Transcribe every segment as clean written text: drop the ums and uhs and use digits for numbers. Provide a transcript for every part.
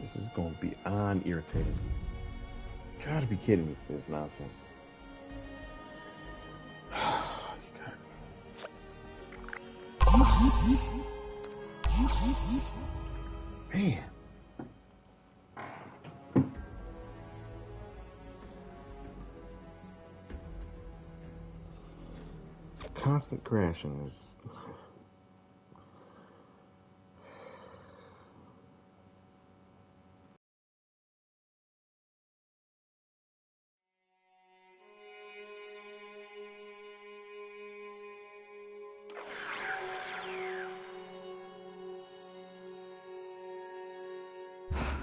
This is going to be beyond irritating. Gotta be kidding me with this nonsense. Man. Constant crashing is.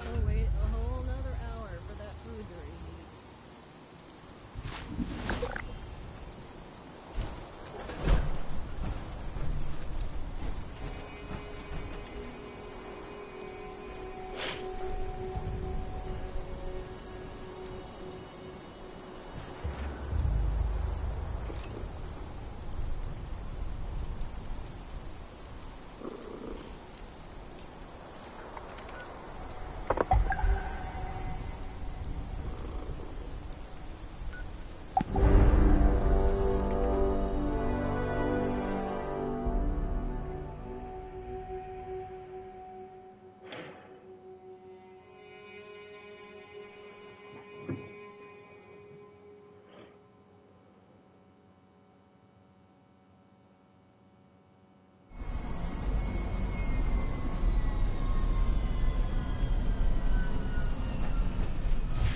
Oh, wait a whole nother hour for that food to reheat.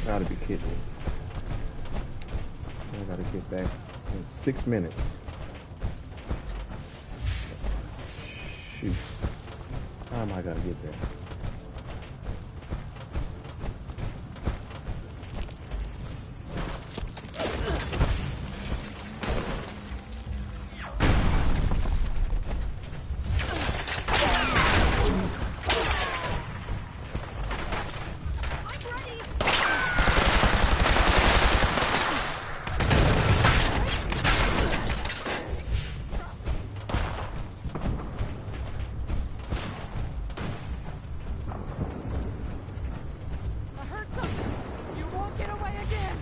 Gotta be kidding me. I gotta get back in 6 minutes. Shoot. How am I gonna get there? I heard something! You won't get away again!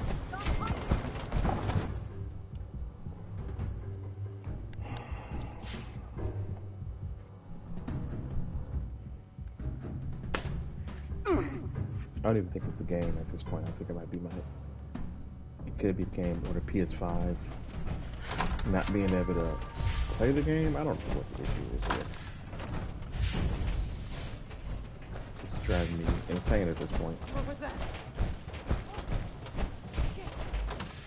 I don't even think it's the game at this point. I think it might be it could be the game or the PS5 not being able to play the game. I don't know what the issue is here. It's driving me insane at this point. What was that? Shit!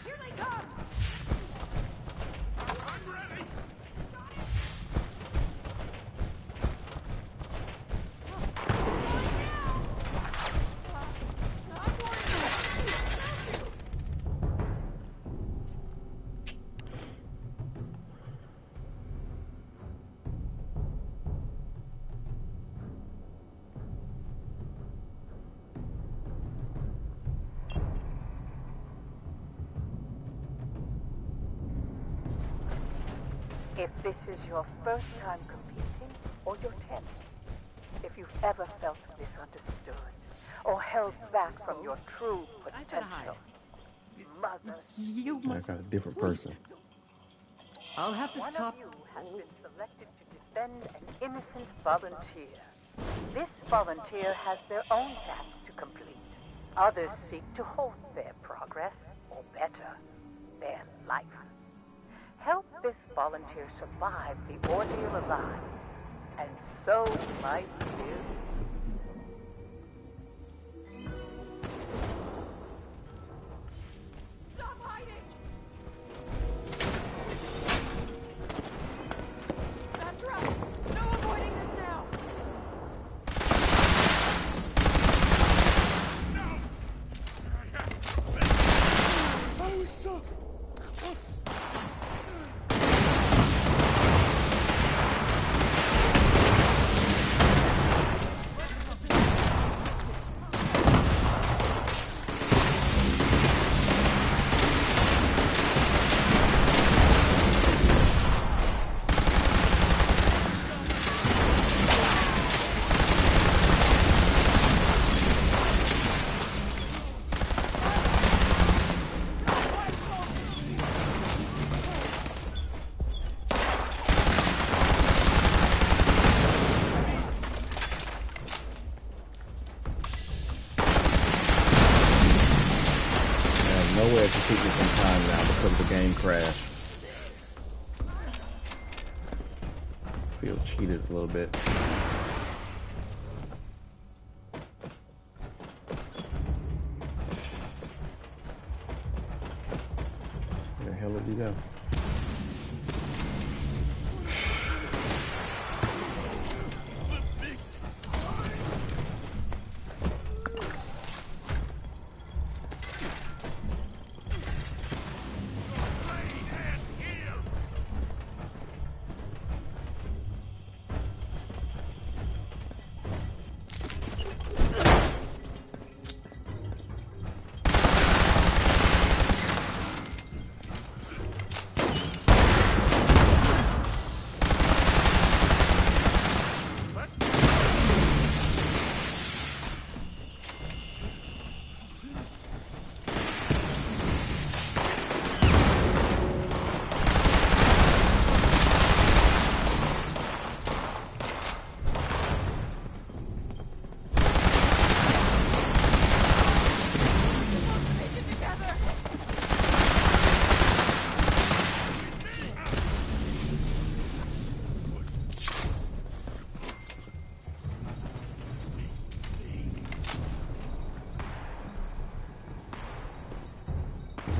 Here they come! I'm ready! If this is your first time competing, or your 10th, if you've ever felt misunderstood, or held back from your true potential, mother, I got a different person. I'll have to one stop. of you has been selected to defend an innocent volunteer. This volunteer has their own task to complete. Others seek to halt their progress, or better, their life. Help this volunteer survive the ordeal alive, and so might you. Stop hiding! That's right! No avoiding this now! It's taking some time now because of the game crash. Feel cheated a little bit. Where the hell did he go?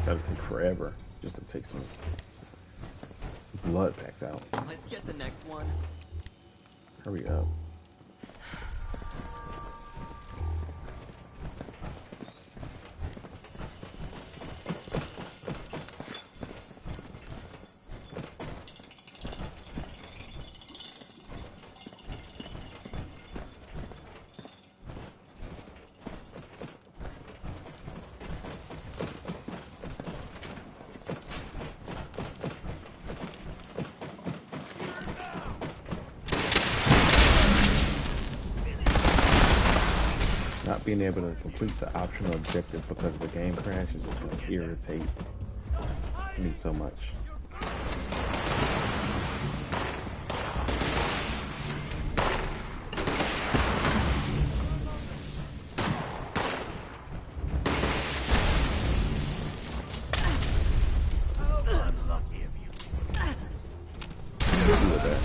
Gotta take forever just to take some blood packs out. Let's get the next one. Hurry up. Not being able to complete the optional objectives because of the game crash is just going to irritate me so much. Deal with that.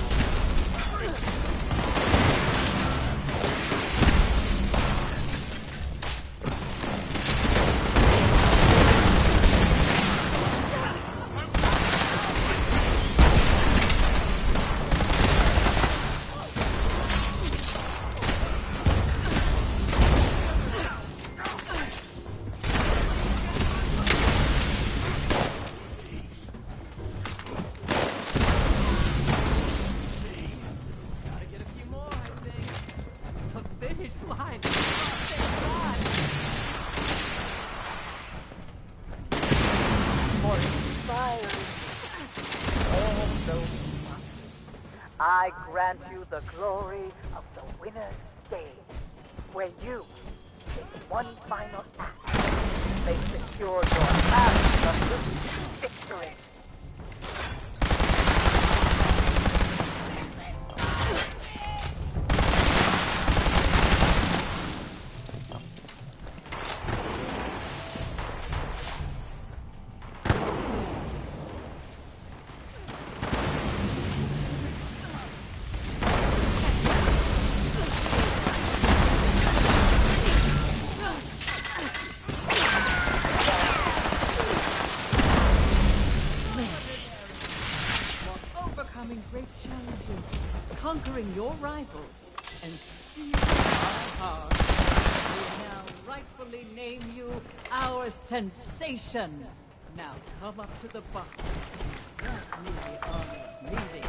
I grant you the glory of the winner's stage, where you, in one final act, may secure your absolute victory. Great challenges, conquering your rivals, and stealing our hearts. We now rightfully name you our sensation. Now come up to the box. Grant me the honor of leading.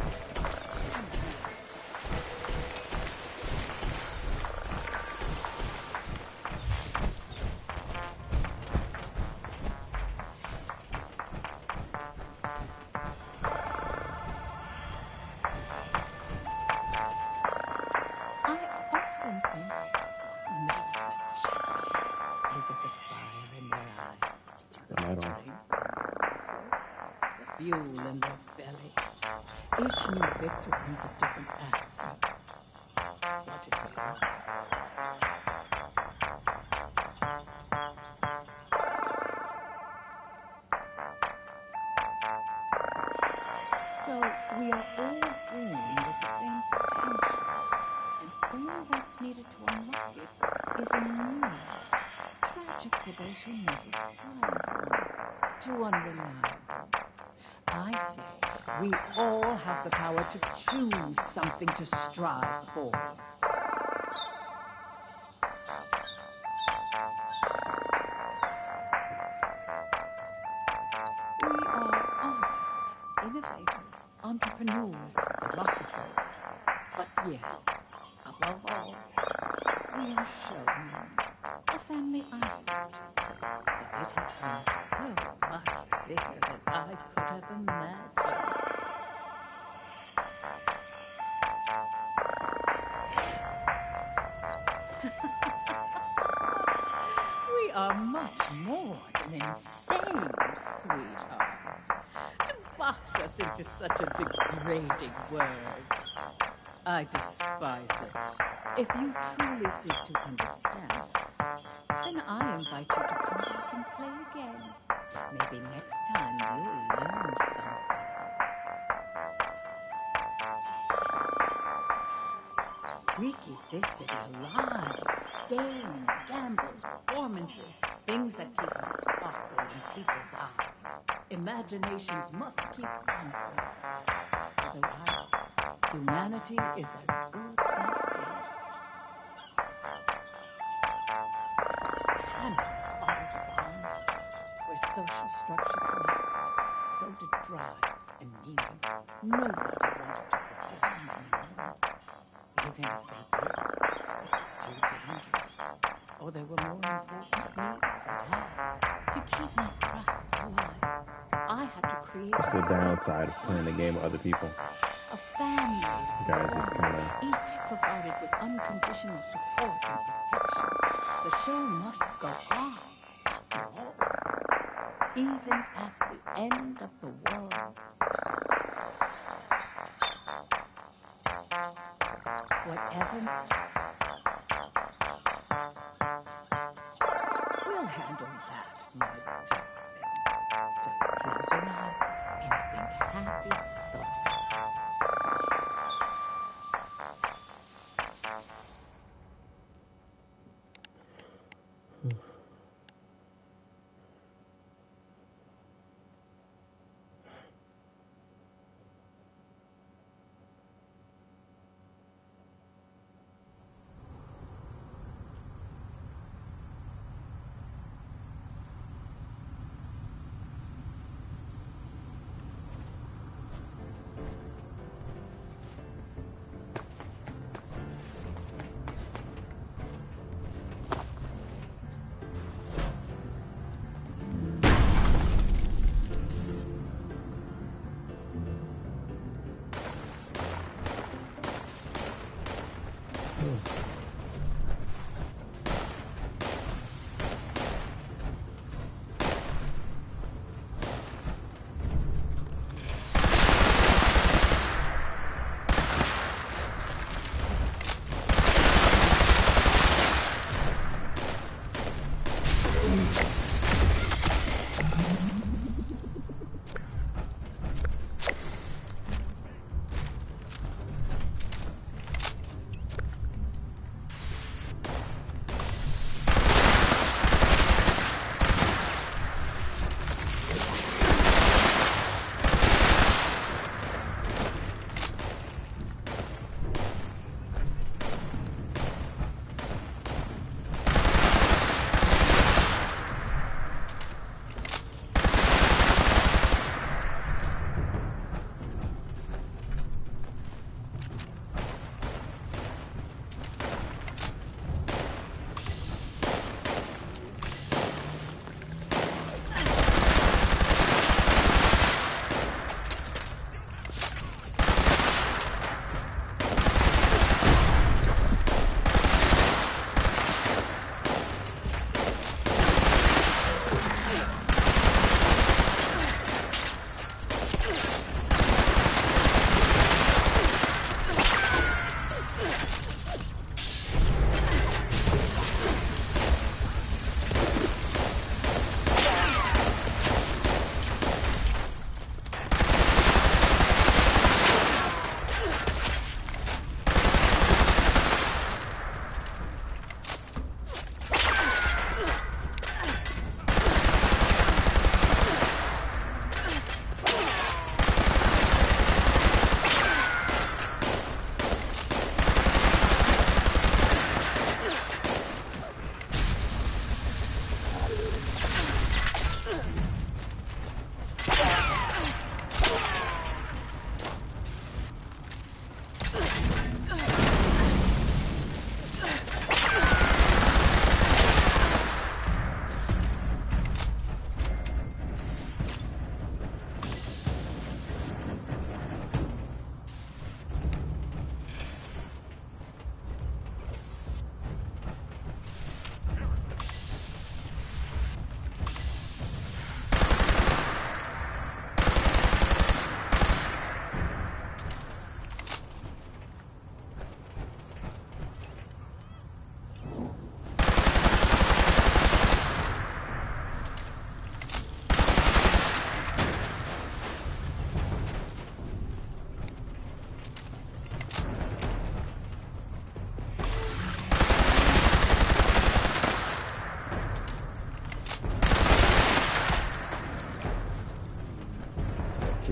Is it the fire in their eyes? The strength in their muscles? The fuel in their belly? Each new victor brings a different answer. What is yours? So we are all born with the same potential, and all that's needed to unlock it is a muse. Tragic for those who never find one. Too unreliable. I say we all have the power to choose something to strive for. We are artists, innovators, entrepreneurs, philosophers. But yes, above all, we are showmen, a family I started. But it has grown so much bigger than I could have imagined. We are much more than insane, sweetheart. To box us into such a degrading word. I despise it. If you truly seek to understand us, then I invite you to come back and play again. Maybe next time you'll learn something. We keep this city alive. Games, gambles, performances, things that keep a sparkle in people's eyes. Imaginations must keep hungry. Otherwise, humanity is as good as dead. Panic followed the bombs. Where social structure collapsed, so did drive and meaning. Nobody wanted to perform anymore. Even if they did, it was too dangerous. Or there were more important needs at hand. To keep my craft alive, I had to create That's the downside of playing the game with other people. A family of Guys just performers, kinda- each provided with unconditional support and protection. The show must go on, after all. Even past the end of the world. Whatever. We'll handle that, my darling. Just close your eyes and think happy thoughts.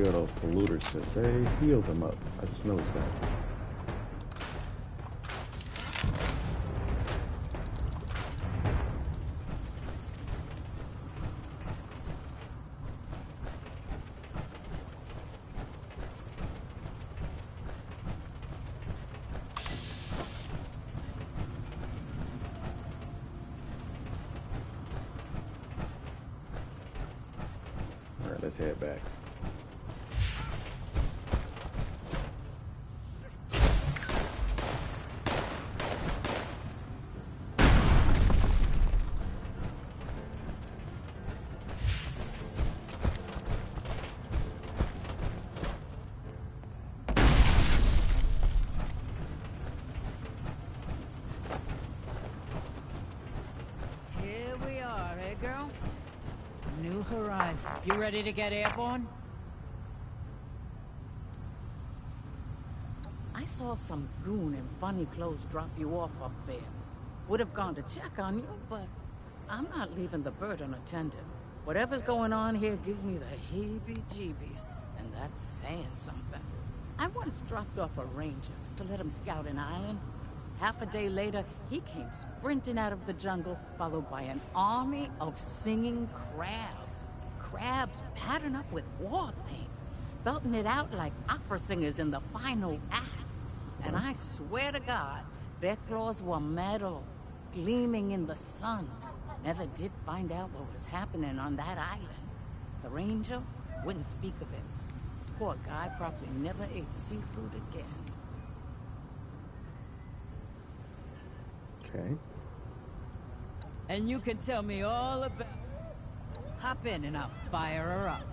kill those polluters because they heal them up. I just noticed that. Alright, let's head back. Here we are, eh, girl? New horizon. You ready to get airborne? I saw some goon in funny clothes drop you off up there. Would have gone to check on you, but I'm not leaving the bird unattended. Whatever's going on here gives me the heebie-jeebies, and that's saying something. I once dropped off a ranger to let him scout an island. Half a day later, he came sprinting out of the jungle, followed by an army of singing crabs. Crabs patterned up with war paint, belting it out like opera singers in the final act. And I swear to God, their claws were metal, gleaming in the sun. Never did find out what was happening on that island. The ranger wouldn't speak of it. Poor guy probably never ate seafood again. Okay. And you can tell me all about... Hop in and I'll fire her up.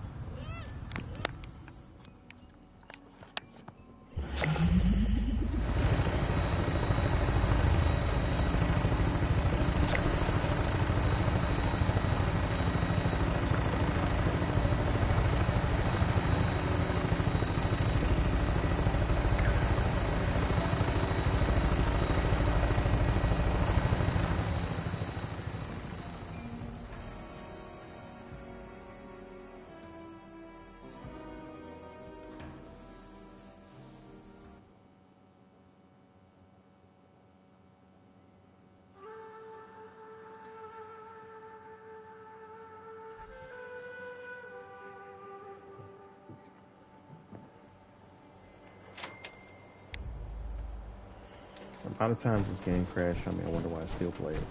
A lot of times this game crashed on me. I wonder why I still play it.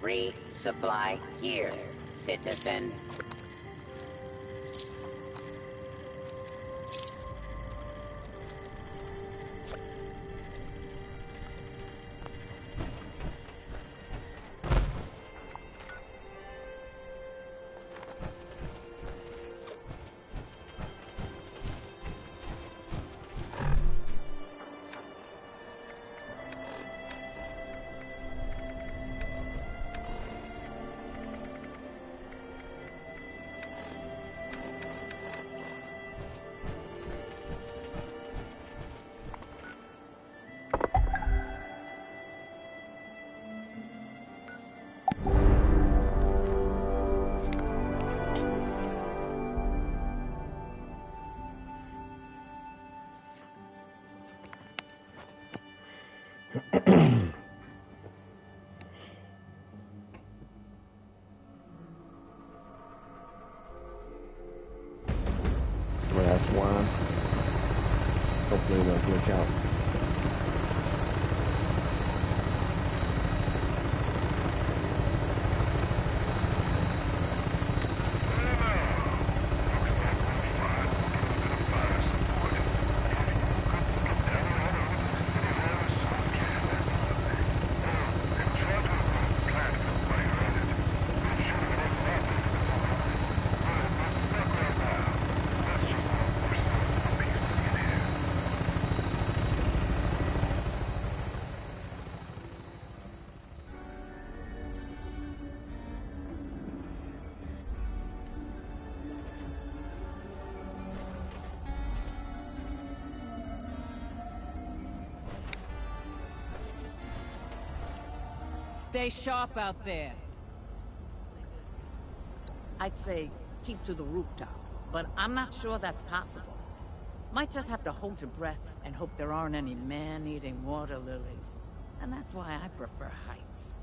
free supply here, citizen. Last one. Hopefully it won't glitch out. Stay sharp out there. I'd say keep to the rooftops, but I'm not sure that's possible. Might just have to hold your breath and hope there aren't any man-eating water lilies. And that's why I prefer heights.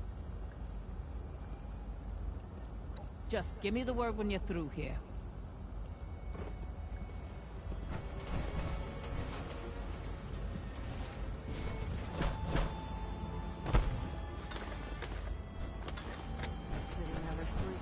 Just give me the word when you're through here. City never sleeps.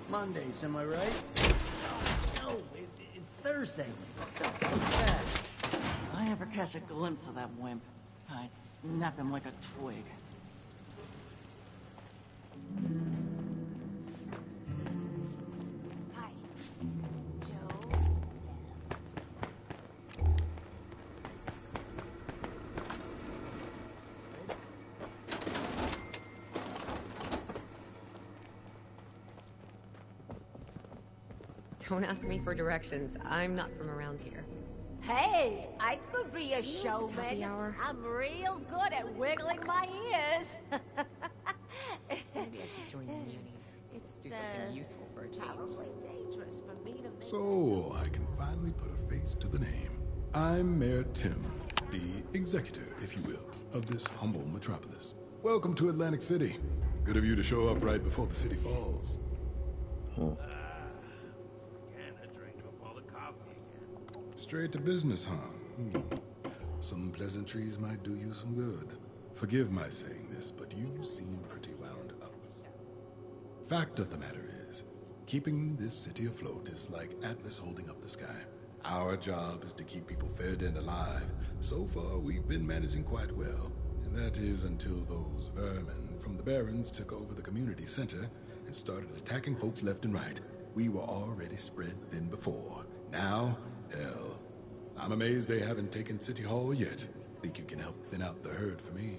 Mondays, am I right? No, it's Thursday. What's that? If I ever catch a glimpse of that wimp, I'd snap him like a twig. Don't ask me for directions. I'm not from around here. Hey, I could be a It's happy showman. hour. I'm real good at wiggling my ears. Maybe I should join the munis. Do something useful for a change. Probably dangerous for me to make. So, I can finally put a face to the name. I'm Mayor Tim, the executor, if you will, of this humble metropolis. Welcome to Atlantic City. Good of you to show up right before the city falls. Again, I drank up all the coffee again. Straight to business, huh? Some pleasantries might do you some good. Forgive my saying this, but you seem pretty wound up. Fact of the matter is, keeping this city afloat is like Atlas holding up the sky. Our job is to keep people fed and alive. So far, we've been managing quite well. And that is until those vermin from the Barrens took over the community center and started attacking folks left and right. We were already spread thin before. Now, hell, I'm amazed they haven't taken City Hall yet. Think you can help thin out the herd for me?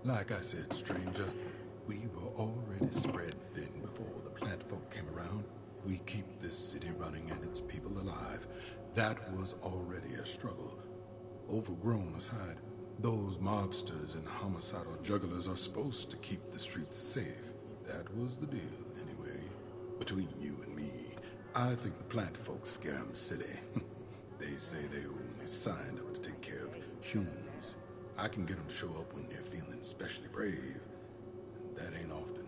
Like I said, stranger, we were already spread thin before the plant folk came around. We keep this city running and its people alive. That was already a struggle. Overgrown aside, those mobsters and homicidal jugglers are supposed to keep the streets safe. That was the deal, anyway. Between you and me, I think the plant folks scare 'em silly. They say they only signed up to take care of humans. I can get them to show up when they're feeling especially brave. And that ain't often.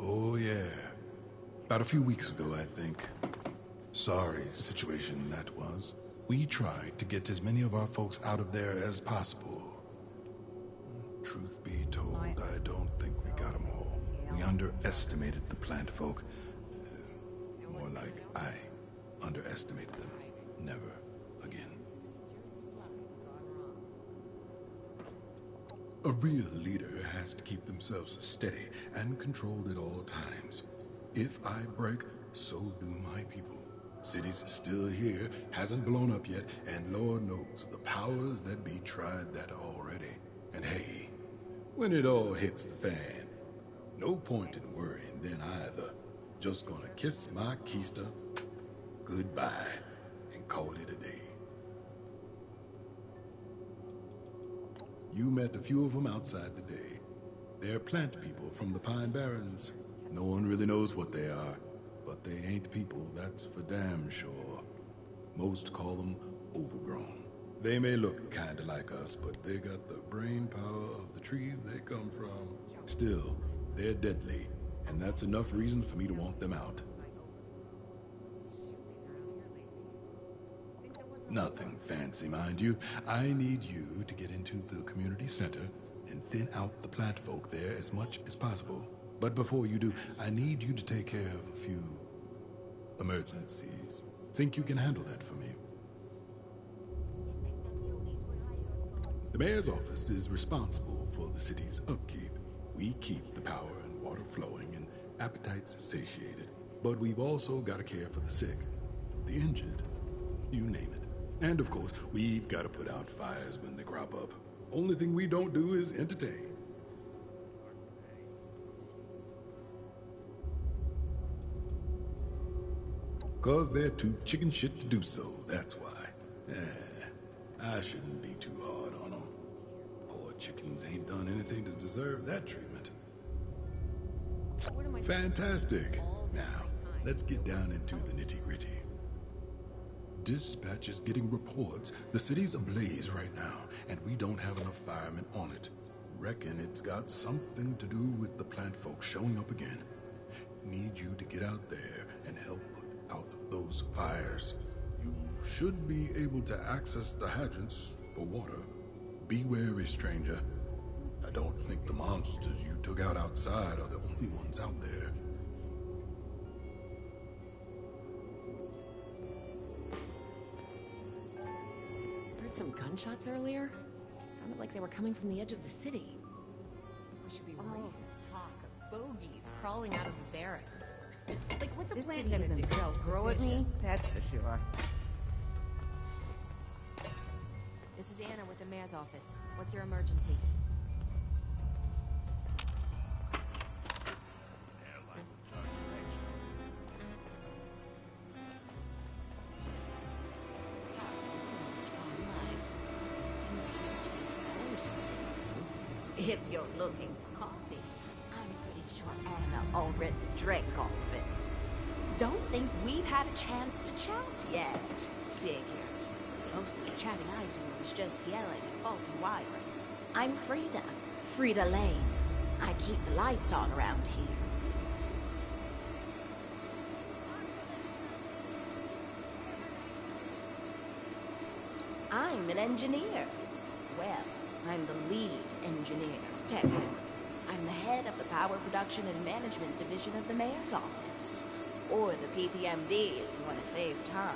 Oh, yeah. About a few weeks ago, I think. Sorry situation that was. We tried to get as many of our folks out of there as possible. Truth be told, I don't think we got them all. We underestimated the plant folk. More like I underestimated them. Never again. A real leader has to keep themselves steady and controlled at all times. If I break, so do my people. City's still here, hasn't blown up yet, and Lord knows the powers that be tried that already. And hey, when it all hits the fan, no point in worrying then either. Just gonna kiss my keister goodbye and call it a day. You met a few of them outside today. They're plant people from the Pine Barrens. No one really knows what they are, but they ain't people, that's for damn sure. Most call them overgrown. They may look kinda like us, but they got the brain power of the trees they come from. Still, they're deadly, and that's enough reason for me to want them out. Nothing fancy, mind you. I need you to get into the community center and thin out the plant folk there as much as possible. But before you do, I need you to take care of a few emergencies. Think you can handle that for me? The mayor's office is responsible for the city's upkeep. We keep the power and water flowing and appetites satiated. But we've also got to care for the sick, the injured, you name it. And of course, we've got to put out fires when they crop up. Only thing we don't do is entertain. Cause they're too chicken shit to do so, that's why. I shouldn't be too hard on them. Poor chickens ain't done anything to deserve that treatment. Fantastic. Now, let's get down into the nitty-gritty. Dispatch is getting reports. The city's ablaze right now, and we don't have enough firemen on it. Reckon it's got something to do with the plant folk showing up again. Need you to get out there and help put out those fires. You should be able to access the hydrants for water. Be wary, stranger. I don't think the monsters you took out outside are the only ones out there. Heard some gunshots earlier? Sounded like they were coming from the edge of the city. We should be all this talk of bogey crawling out of the barrens. Like, what's a This plant city gonna isn't do? Grow at me? self-sufficient, that's for sure. This is Anna with the mayor's office. What's your emergency? Stopped into this farm life. Things used to be so simple. If you're looking for coffee, I'm pretty sure Anna already drank all of it. Don't think we've had a chance to chat yet. Figures. Most of the chatting I do is just yelling at faulty wiring. I'm Frida. Frida Lane. I keep the lights on around here. I'm an engineer. Well, I'm the lead engineer, technically. I'm the head of the Power Production and Management Division of the Mayor's Office. Or the PPMD, if you want to save time.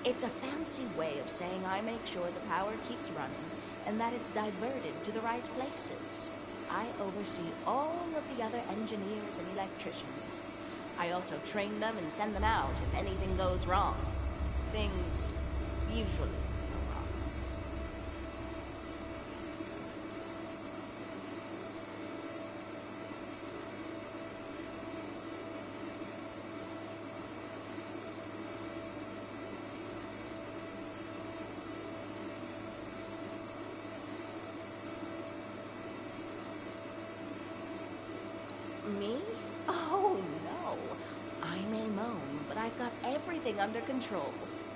It's a fancy way of saying I make sure the power keeps running and that it's diverted to the right places. I oversee all of the other engineers and electricians. I also train them and send them out if anything goes wrong. Things usually go wrong. Me? Oh, no. I may moan, but I've got everything under control.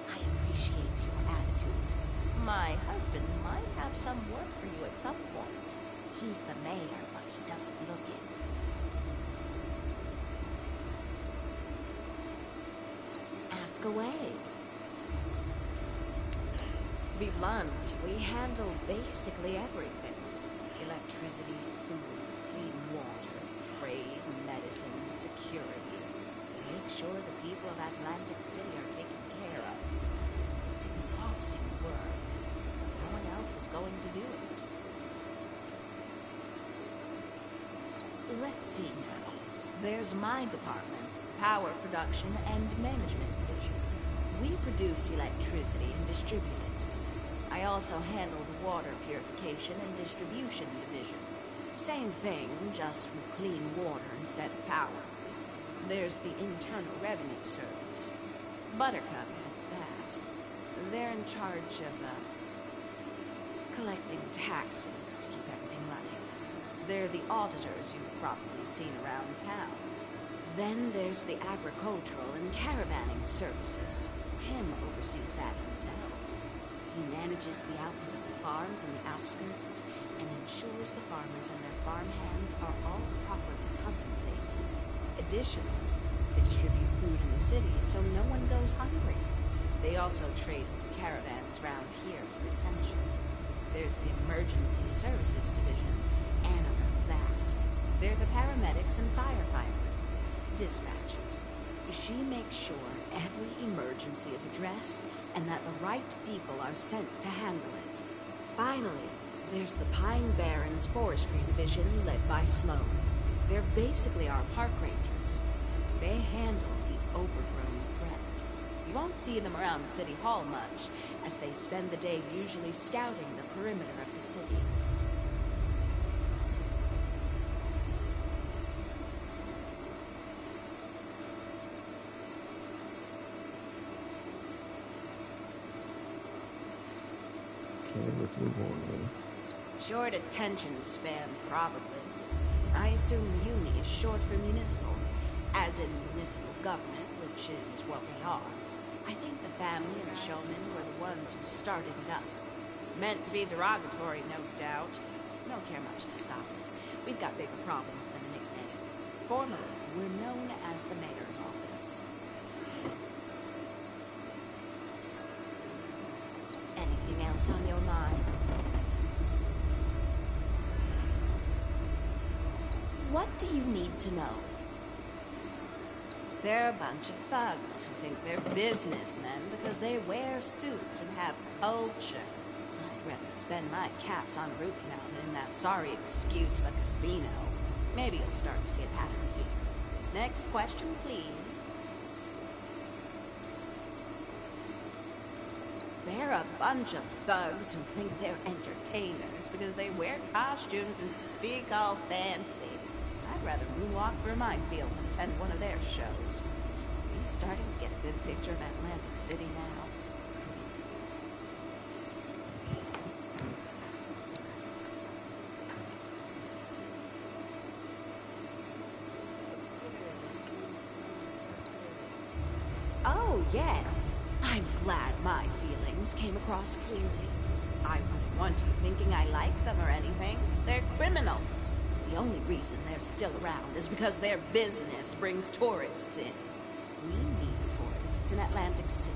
I appreciate your attitude. My husband might have some work for you at some point. He's the mayor, but he doesn't look it. Ask away. To be blunt, we handle basically everything. Electricity, food, clean water, trade, medicine, security. Make sure the people of Atlantic City are taken care of. It's exhausting work. No one else is going to do it. Let's see now. There's my department, Power Production and Management Division. We produce electricity and distribute it. I also handle the water purification and distribution division. Same thing, just with clean water instead of power. There's the Internal Revenue Service. Buttercup heads that. They're in charge of, collecting taxes to keep everything running. They're the auditors you've probably seen around town. Then there's the Agricultural and Caravanning Services. Tim oversees that himself. He manages the output of the farms in the outskirts and ensures the farmers and their farm hands are all properly compensated. Additionally, they distribute food in the city so no one goes hungry. They also trade caravans round here for essentials. There's the Emergency Services Division. Anna runs that. They're the paramedics and firefighters. Dispatchers. She makes sure every emergency is addressed and that the right people are sent to handle it. Finally, there's the Pine Barrens Forestry Division led by Sloan. They're basically our park rangers. They handle the overgrown threat. You won't see them around City Hall much, as they spend the day usually scouting the perimeter of the city. Okay, let's move on then. Short attention span, probably. I assume MUNI is short for municipal, as in municipal government, which is what we are. I think the family and the showmen were the ones who started it up. Meant to be derogatory, no doubt. Don't care much to stop it. We've got bigger problems than a nickname. Formerly, we're known as the mayor's office. Anything else on your mind? What do you need to know? They're a bunch of thugs who think they're businessmen because they wear suits and have culture. I'd rather spend my caps on a root canal than in that sorry excuse of a casino. Maybe you'll start to see a pattern here. Next question, please. They're a bunch of thugs who think they're entertainers because they wear costumes and speak all fancy. I'd rather moonwalk for a minefield than attend one of their shows. Are you starting to get a good picture of Atlantic City now? Oh, yes. I'm glad my feelings came across clearly. I wouldn't want you thinking I like them or anything. They're criminals. The only reason they're still around is because their business brings tourists in. We need tourists in Atlantic City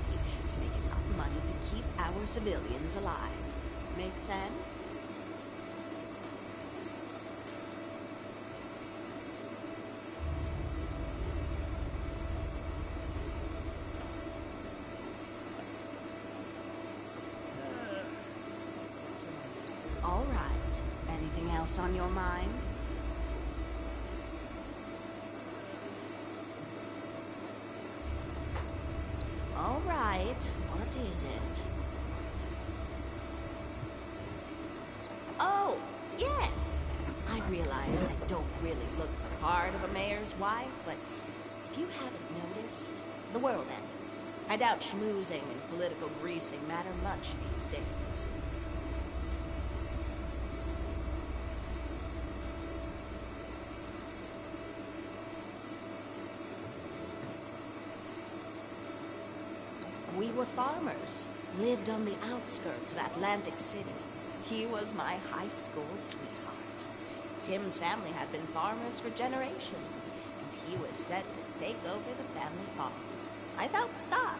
to make enough money to keep our civilians alive. Make sense? All right. Anything else on your mind? All right. What is it? Oh, yes. I realize I don't really look the part of a mayor's wife, but if you haven't noticed, the world ended. I doubt schmoozing and political greasing matter much these days. We were farmers, lived on the outskirts of Atlantic City. He was my high school sweetheart. Tim's family had been farmers for generations, and he was set to take over the family farm. I felt stuck.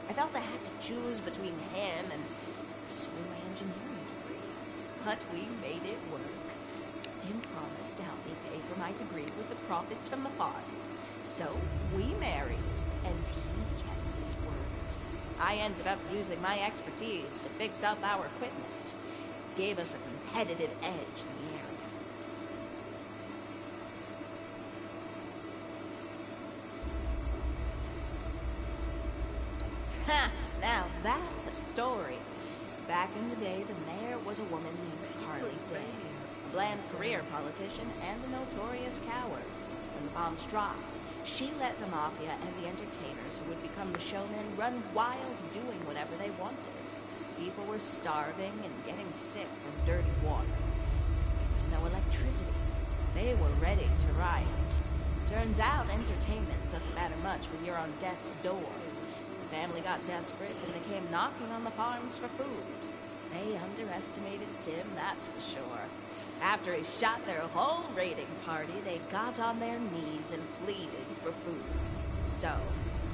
I felt I had to choose between him and pursuing my engineering degree. But we made it work. Tim promised to help me pay for my degree with the profits from the farm. So we married, and he kept his word. I ended up using my expertise to fix up our equipment. Gave us a competitive edge in the area. Ha! Now that's a story. Back in the day, the mayor was a woman named Carly Day, a bland career politician and a notorious coward. When the bombs dropped, she let the mafia and the entertainers who would become the showmen run wild doing whatever they wanted. People were starving and getting sick from dirty water. There was no electricity. They were ready to riot. Turns out entertainment doesn't matter much when you're on death's door. The family got desperate and they came knocking on the farms for food. They underestimated Tim, that's for sure. After he shot their whole raiding party, they got on their knees and pleaded for food. So,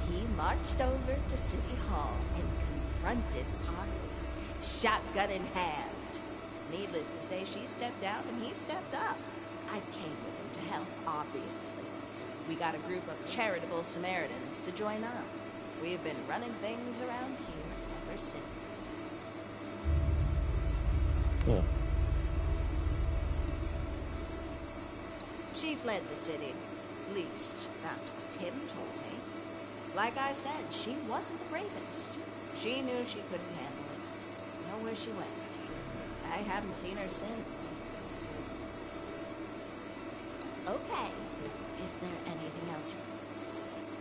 he marched over to City Hall and confronted Carly, shotgun in hand. Needless to say, she stepped down and he stepped up. I came with him to help, obviously. We got a group of charitable Samaritans to join up. We've been running things around here ever since. Yeah. She fled the city. At least, that's what Tim told me. Like I said, she wasn't the bravest. She knew she couldn't handle it. Know where she went. I haven't seen her since. Okay. Is there anything else?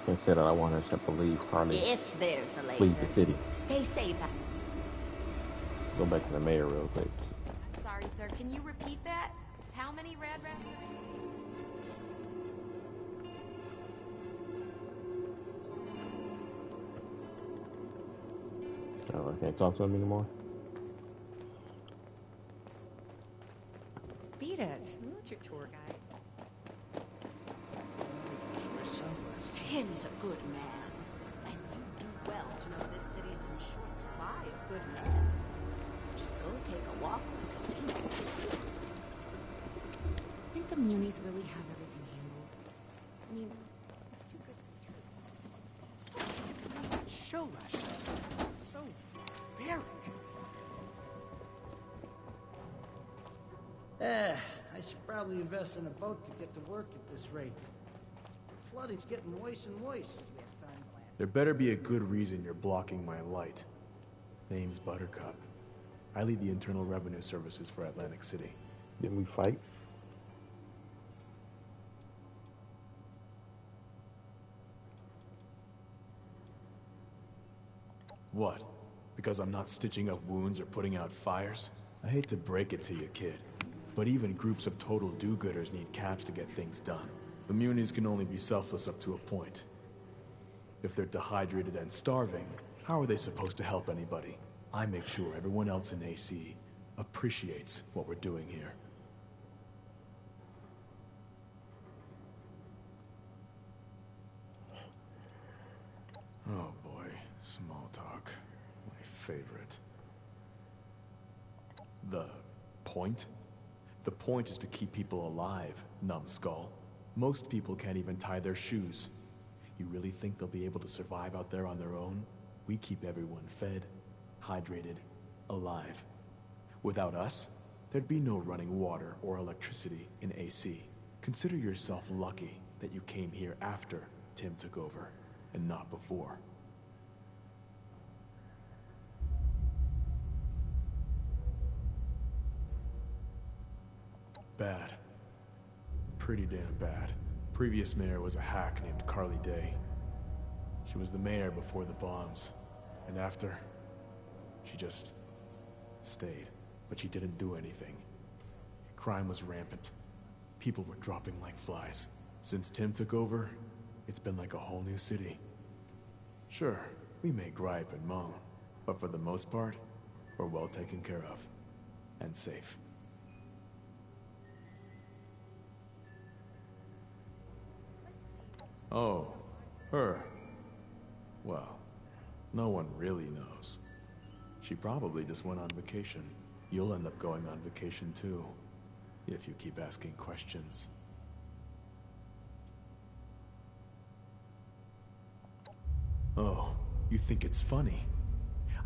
They said that I want her to leave Carly. If there's a later. Leave the city. Stay safe. Go back to the mayor real quick. I'm sorry, sir. Can you repeat that? How many rad rats are we? Oh, I can't talk to him anymore. Beat it. I'm not your tour guide. Tim's a good man. And you do well to know this city's in short supply of good men. Just go take a walk in the casino. I think the Munis really have everything handled. I mean, it's too good to be true. Stop that show last night. So barbaric. I should probably invest in a boat to get to work at this rate. flooding's getting worse and worse. There better be a good reason you're blocking my light. Name's Buttercup. I lead the Internal Revenue Services for Atlantic City. Didn't we fight? What? Because I'm not stitching up wounds or putting out fires? I hate to break it to you, kid, but even groups of total do-gooders need caps to get things done. The Munis can only be selfless up to a point. If they're dehydrated and starving, how are they supposed to help anybody? I make sure everyone else in AC appreciates what we're doing here. Oh boy, small talk. My favorite. The point? The point is to keep people alive, numbskull. Most people can't even tie their shoes. You really think they'll be able to survive out there on their own? We keep everyone fed, hydrated, alive. Without us, there'd be no running water or electricity in AC. Consider yourself lucky that you came here after Tim took over, and not before. Bad. Pretty damn bad. Previous mayor was a hack named Carly Day. She was the mayor before the bombs, and after, she just stayed. But she didn't do anything. Crime was rampant. People were dropping like flies. Since Tim took over, it's been like a whole new city. Sure, we may gripe and moan, but for the most part, we're well taken care of. And safe. Oh, her. Well, no one really knows. She probably just went on vacation. You'll end up going on vacation too, if you keep asking questions. Oh, you think it's funny?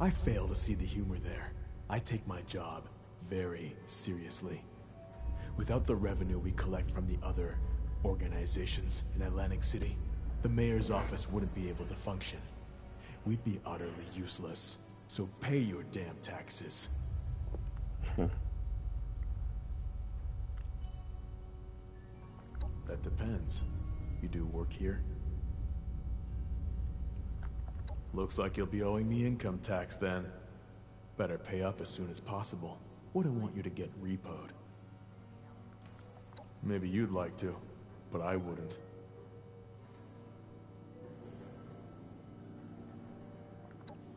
I fail to see the humor there. I take my job very seriously. Without the revenue we collect from the other organizations in Atlantic City, the mayor's office wouldn't be able to function. We'd be utterly useless. So pay your damn taxes. That depends. You do work here? Looks like you'll be owing me income tax then. Better pay up as soon as possible. Wouldn't want you to get repoed. Maybe you'd like to, but I wouldn't.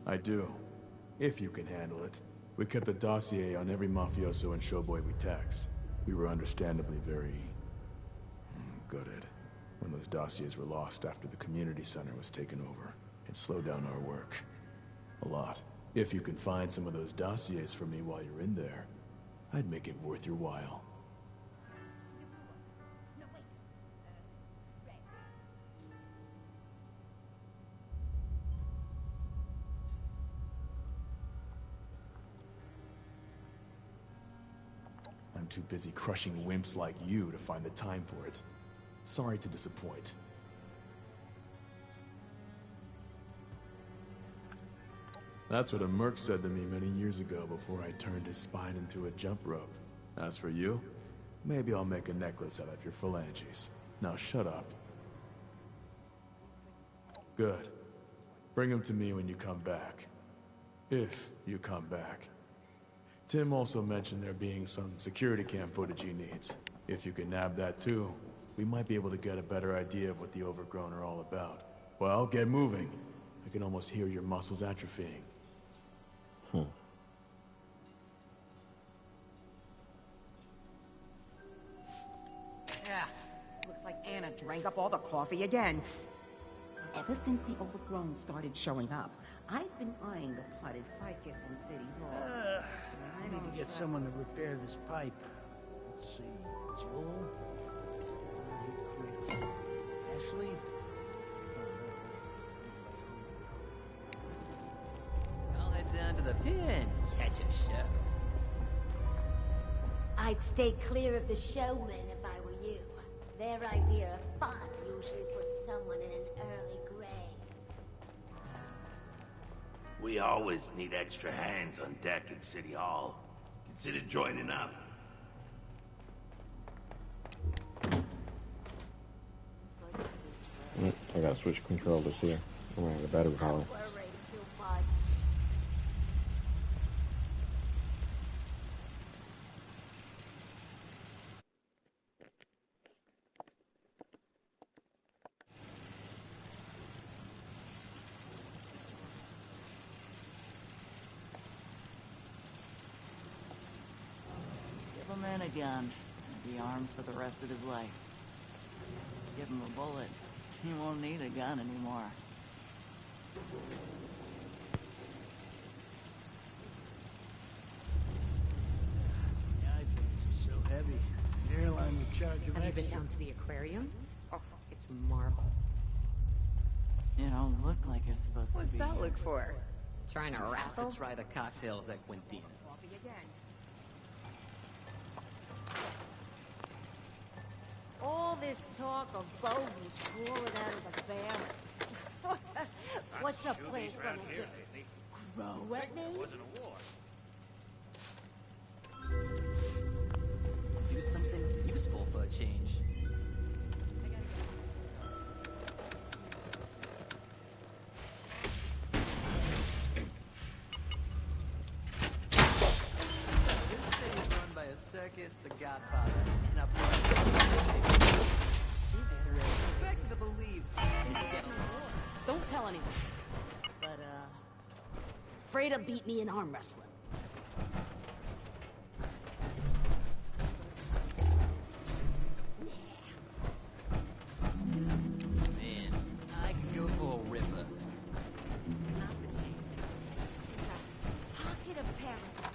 I do. If you can handle it. We kept a dossier on every mafioso and showboy we taxed. We were understandably very gutted when those dossiers were lost after the community center was taken over. It slowed down our work. A lot. If you can find some of those dossiers for me while you're in there, I'd make it worth your while. I'm too busy crushing wimps like you to find the time for it. Sorry to disappoint. That's what a merc said to me many years ago before I turned his spine into a jump rope. As for you, maybe I'll make a necklace out of your phalanges. Now shut up. Good. Bring him to me when you come back. If you come back. Tim also mentioned there being some security cam footage he needs. If you can nab that too, we might be able to get a better idea of what the Overgrown are all about. Well, get moving. I can almost hear your muscles atrophying. Yeah, looks like Anna drank up all the coffee again. Ever since the Overgrown started showing up, I've been eyeing the potted ficus in City Hall. I need to get someone to repair this pipe. Let's see, Joel, Ashley. I'll head down to the pin, catch a show. I'd stay clear of the showman if I were you. Their idea of fun usually puts someone in an early grave. We always need extra hands on deck at City Hall. Consider joining up. I gotta switch controllers here. I'm gonna have a battery power. Give a man a gun, and be armed for the rest of his life. Give him a bullet, he won't need a gun anymore. The eye bags are so heavy. The airline would charge you Have you been extra. down to the aquarium? Oh, it's marble. You don't look like you're supposed What's to be. that look for? Trying to wrestle? Try the cocktails at Quintina's. Coffee again. All this talk of bogeys crawling out of the barrels. What's a place gonna do? Grow at me? Do something useful for a change. This city's run by a circus, the Godfather, and a expected to believe. Don't tell anyone. But, Freda beat me in arm wrestling. Man, I could go for a ripper. Not the chief. This is a pocket of paradise.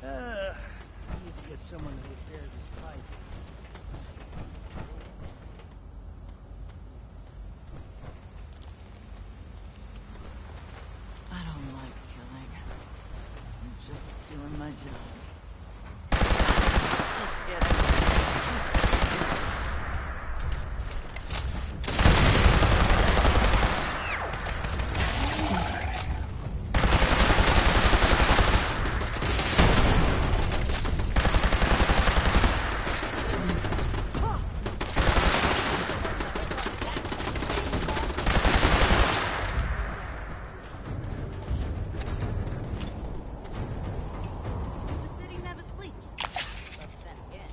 I need to get someone to repair this pipe. I don't like killing. I'm just doing my job. Let's get it. The city never sleeps. But then again,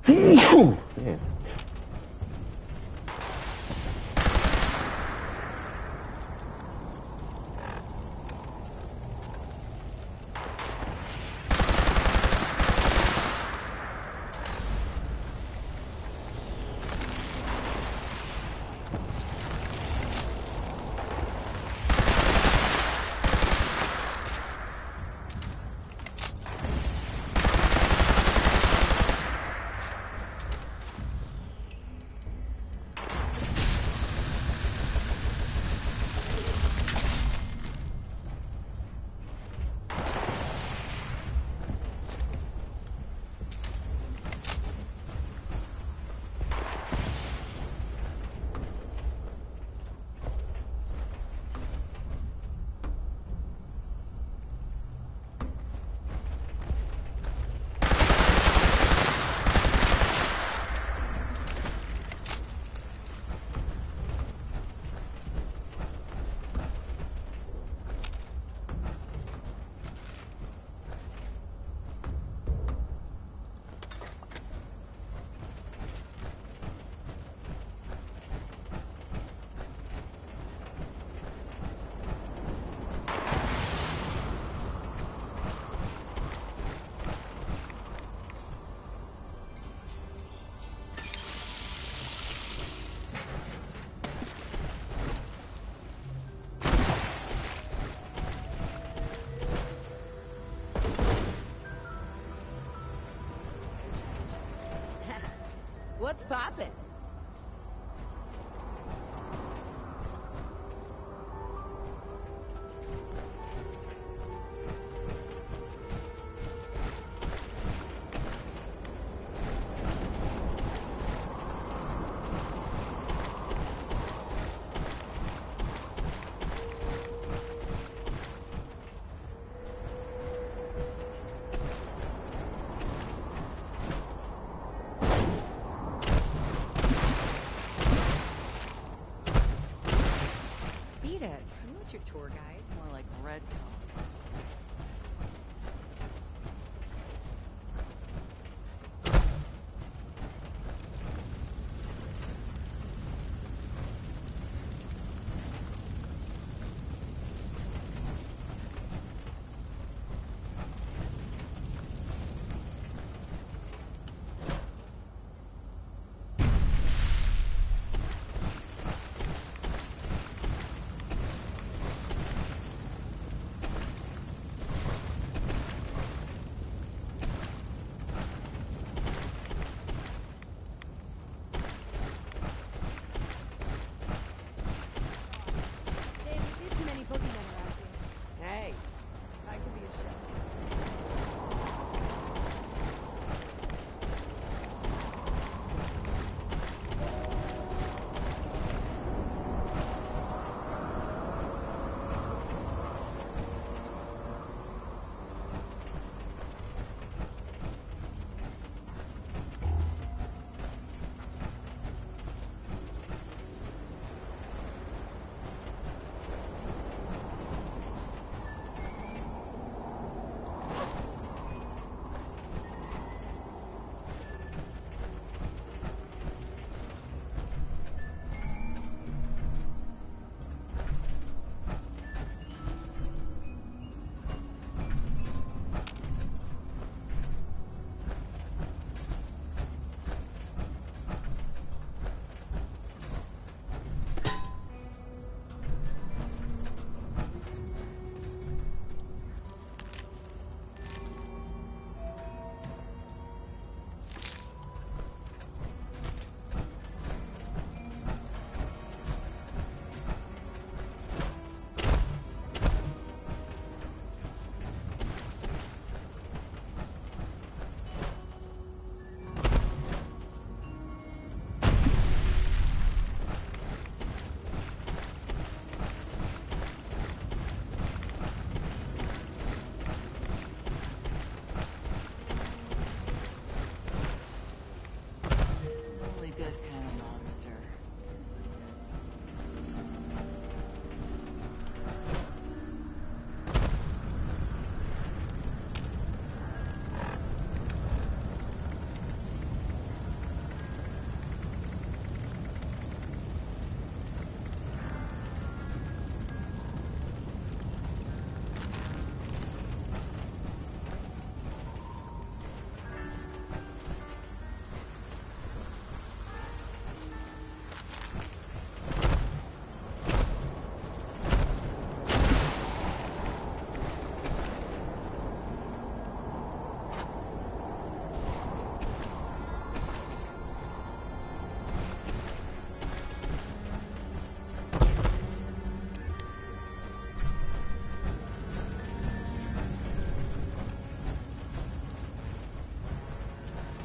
Damn. What's poppin'? Your tour guide. More like Red Collar.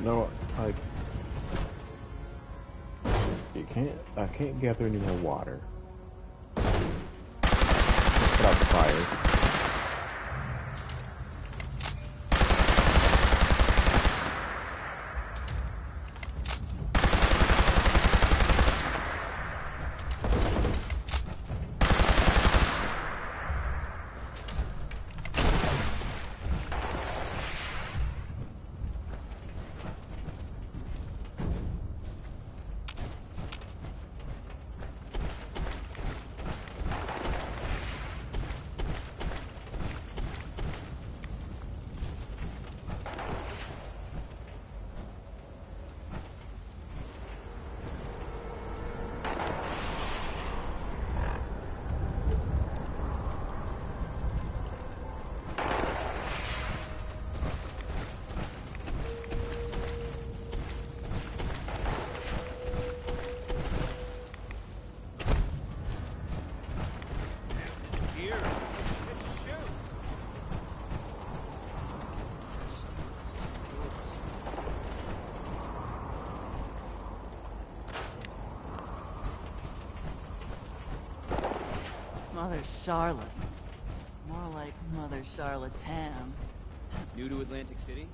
No, like I can't gather any more water. Put out the fire. Mother Charlotte. More like Mother Charlotte Tam. New to Atlantic City?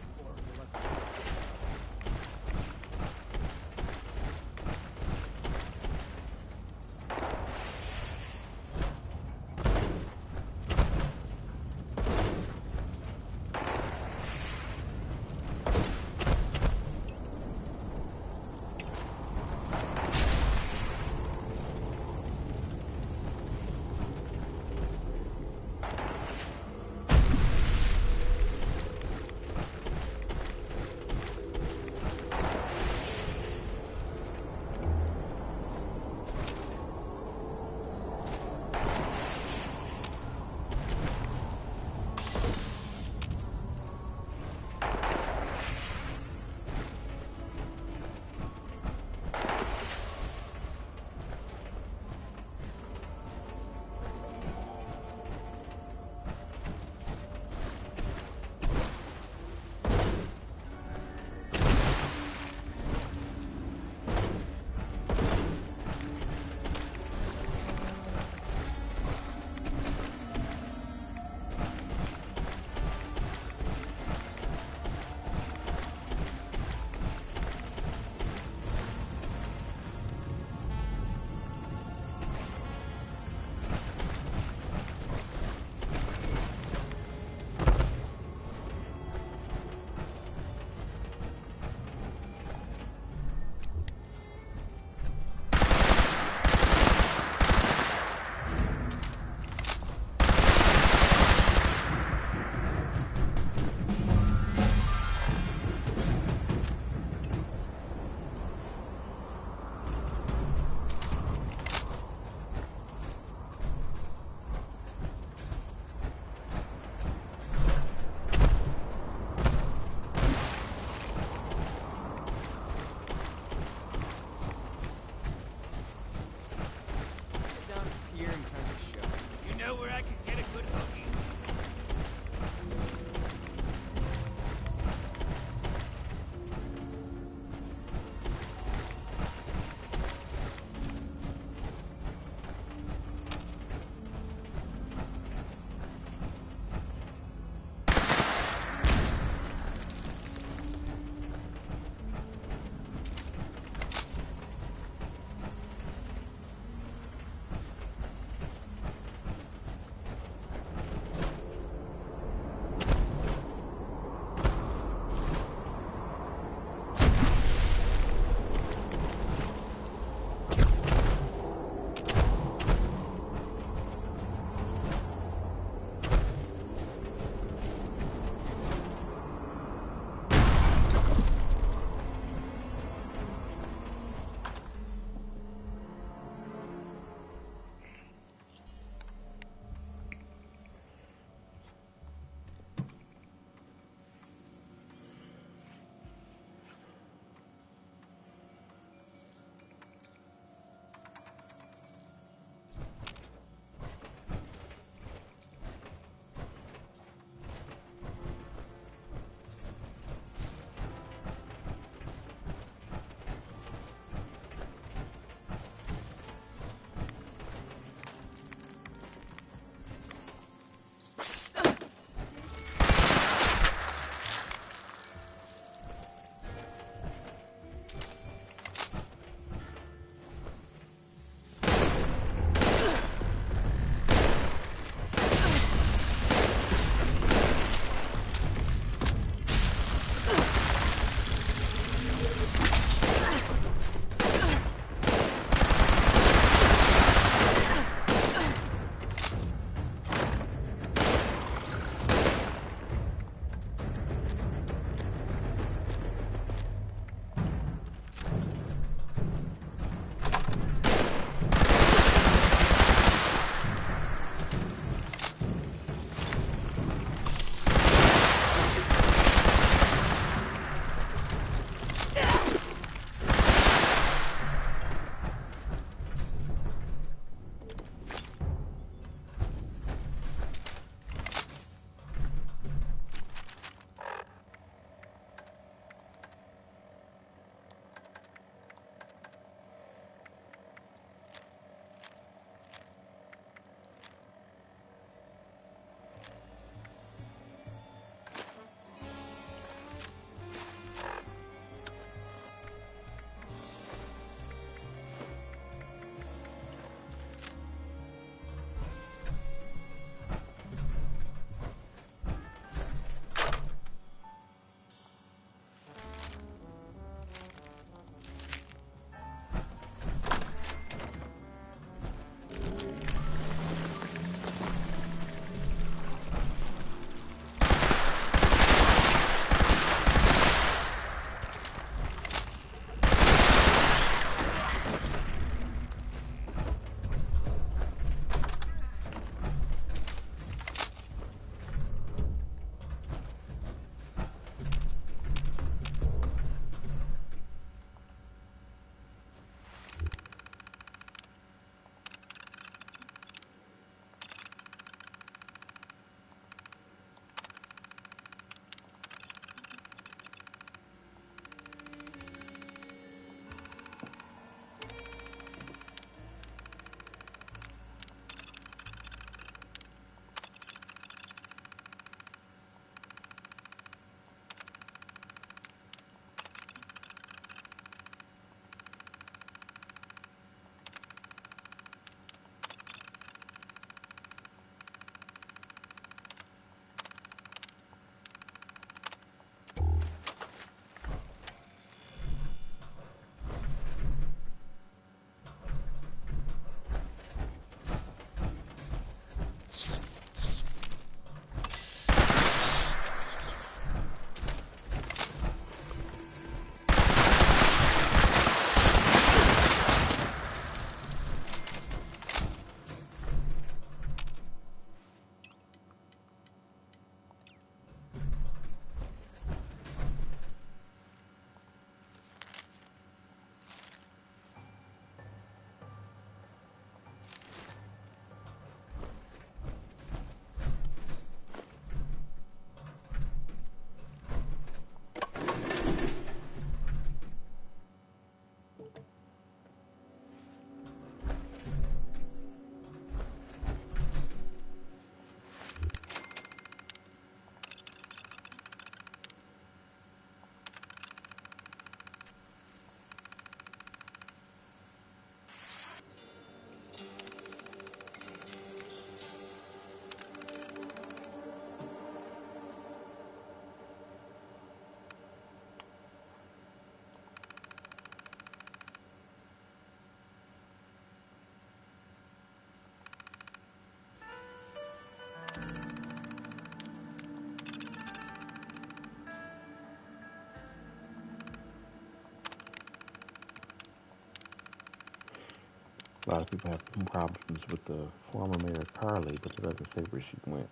A lot of people have problems with the former mayor Carly, but it doesn't say where she went.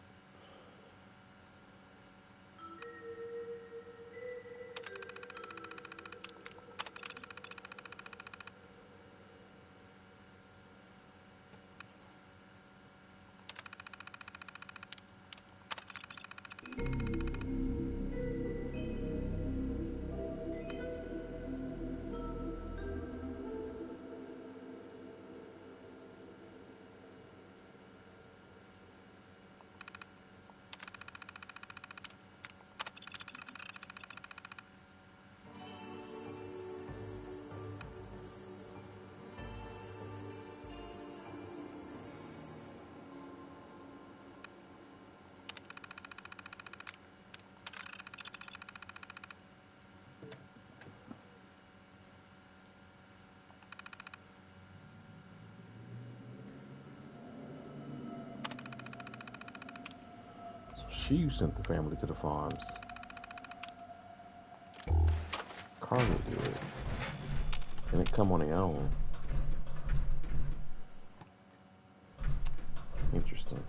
She sent the family to the farms. Carly did. And it come on their own. Interesting.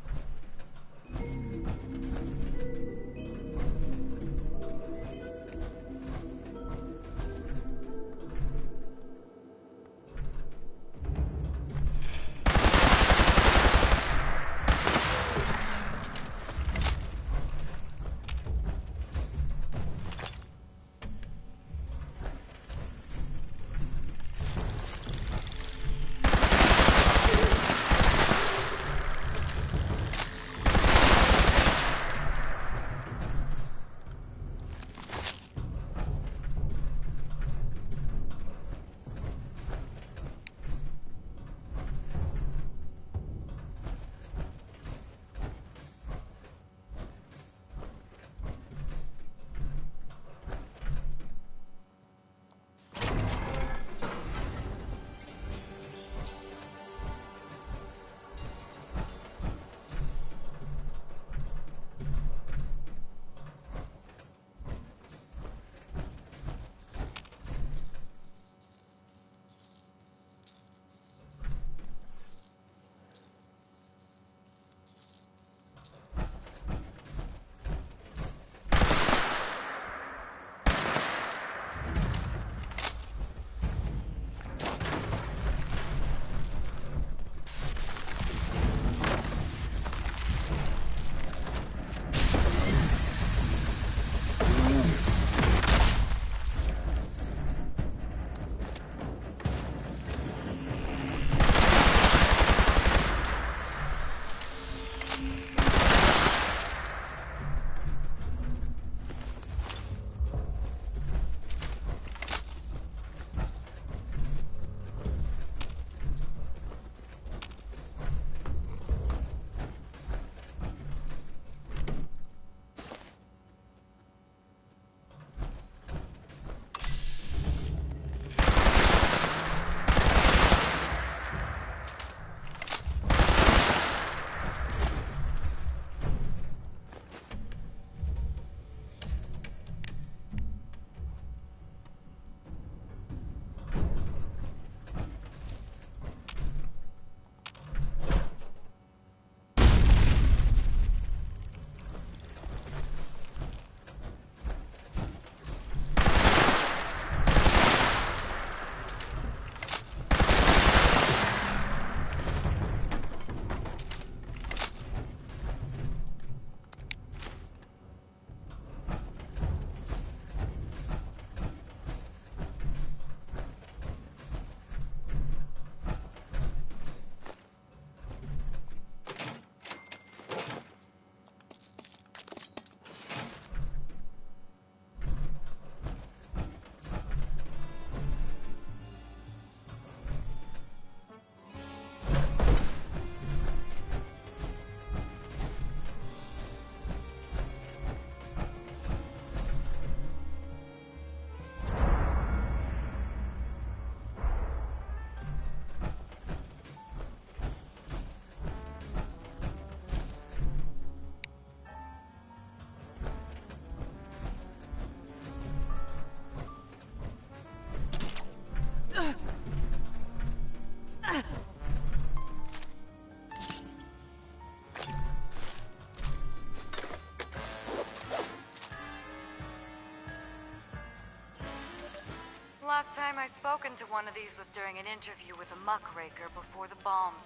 talking to one of these was during an interview with a muckraker before the bombs.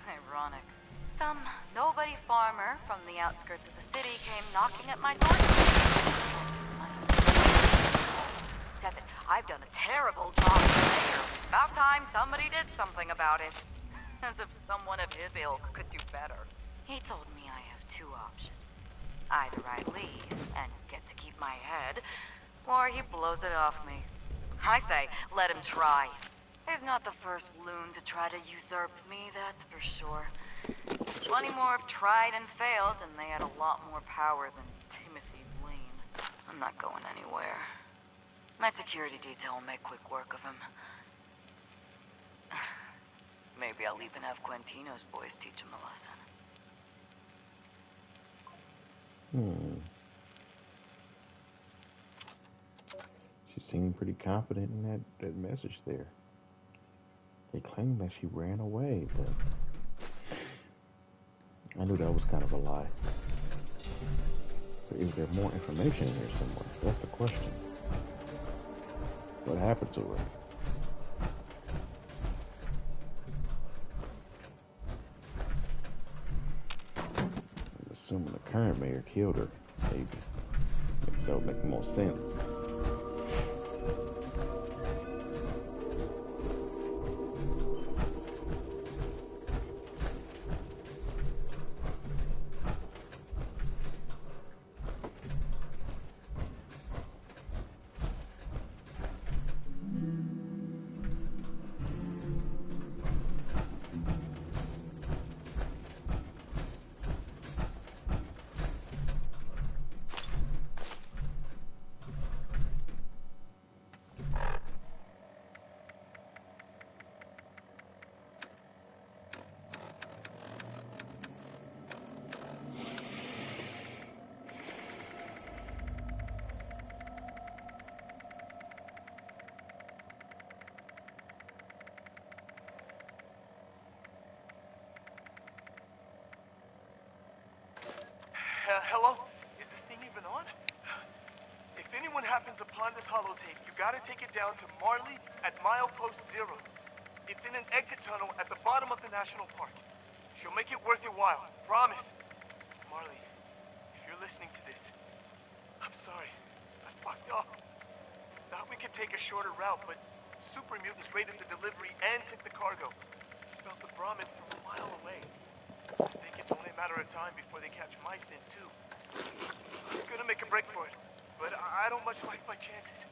Ironic. Some nobody farmer from the outskirts of the city came knocking at my door. Said that I've done a terrible job as mayor. About time somebody did something about it. As if someone of his ilk could do better. He told me I have two options. Either I leave and get to keep my head, or he blows it off me. I say, let him try. He's not the first loon to try to usurp me, that's for sure. Plenty more have tried and failed, and they had a lot more power than Timothy Blaine. I'm not going anywhere. My security detail will make quick work of him. Maybe I'll leave and have Quentino's boys teach him a lesson. She seemed pretty confident in that message there. They claimed that she ran away, but I knew that was kind of a lie. But is there more information in here somewhere? That's the question. What happened to her? I'm assuming the current mayor killed her, maybe. That would make more sense. Hello? Is this thing even on? If anyone happens upon this holotape, you gotta take it down to Marley at milepost 0. It's in an exit tunnel at the bottom of the national park. She'll make it worth your while. Promise. Marley, if you're listening to this, I'm sorry. I fucked up. Thought we could take a shorter route, but super mutants raided the delivery and took the cargo. Smelled the Brahmin from a mile away. I think it's only a matter of time before they catch my scent, too. I'm gonna make a break for it, but I don't much like my chances.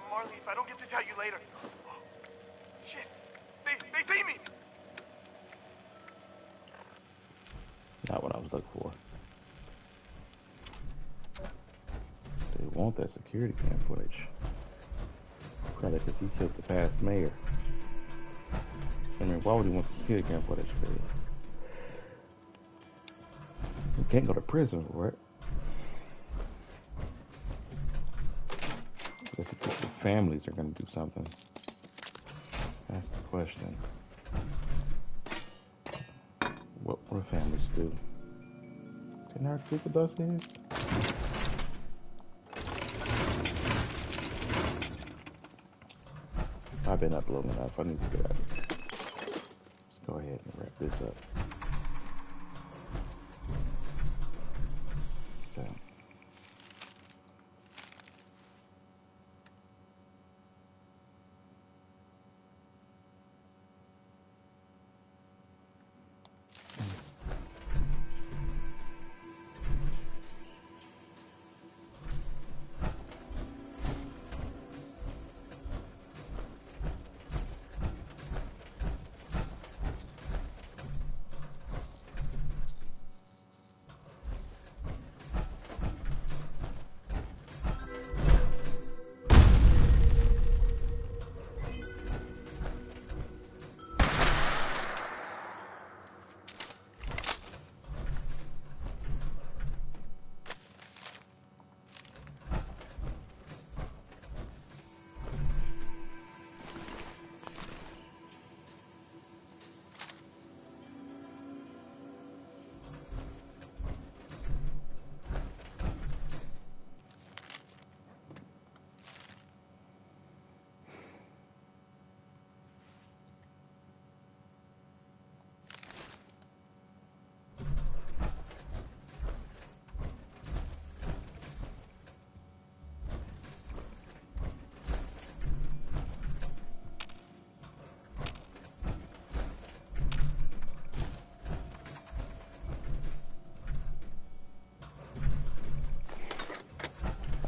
Marley, if I don't get to tell you later... Oh, shit! They see me! Not what I was looking for. They want that security cam footage. Probably because he killed the past mayor. I mean, why would he want the security cam footage? He can't go to prison for it. I guess if the families are going to do something. That's the question. What will families do? Didn't I think the bus is? I've been uploading enough. I need to get out of here. Let's go ahead and wrap this up. So.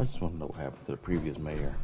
I just want to know what happened to the previous mayor.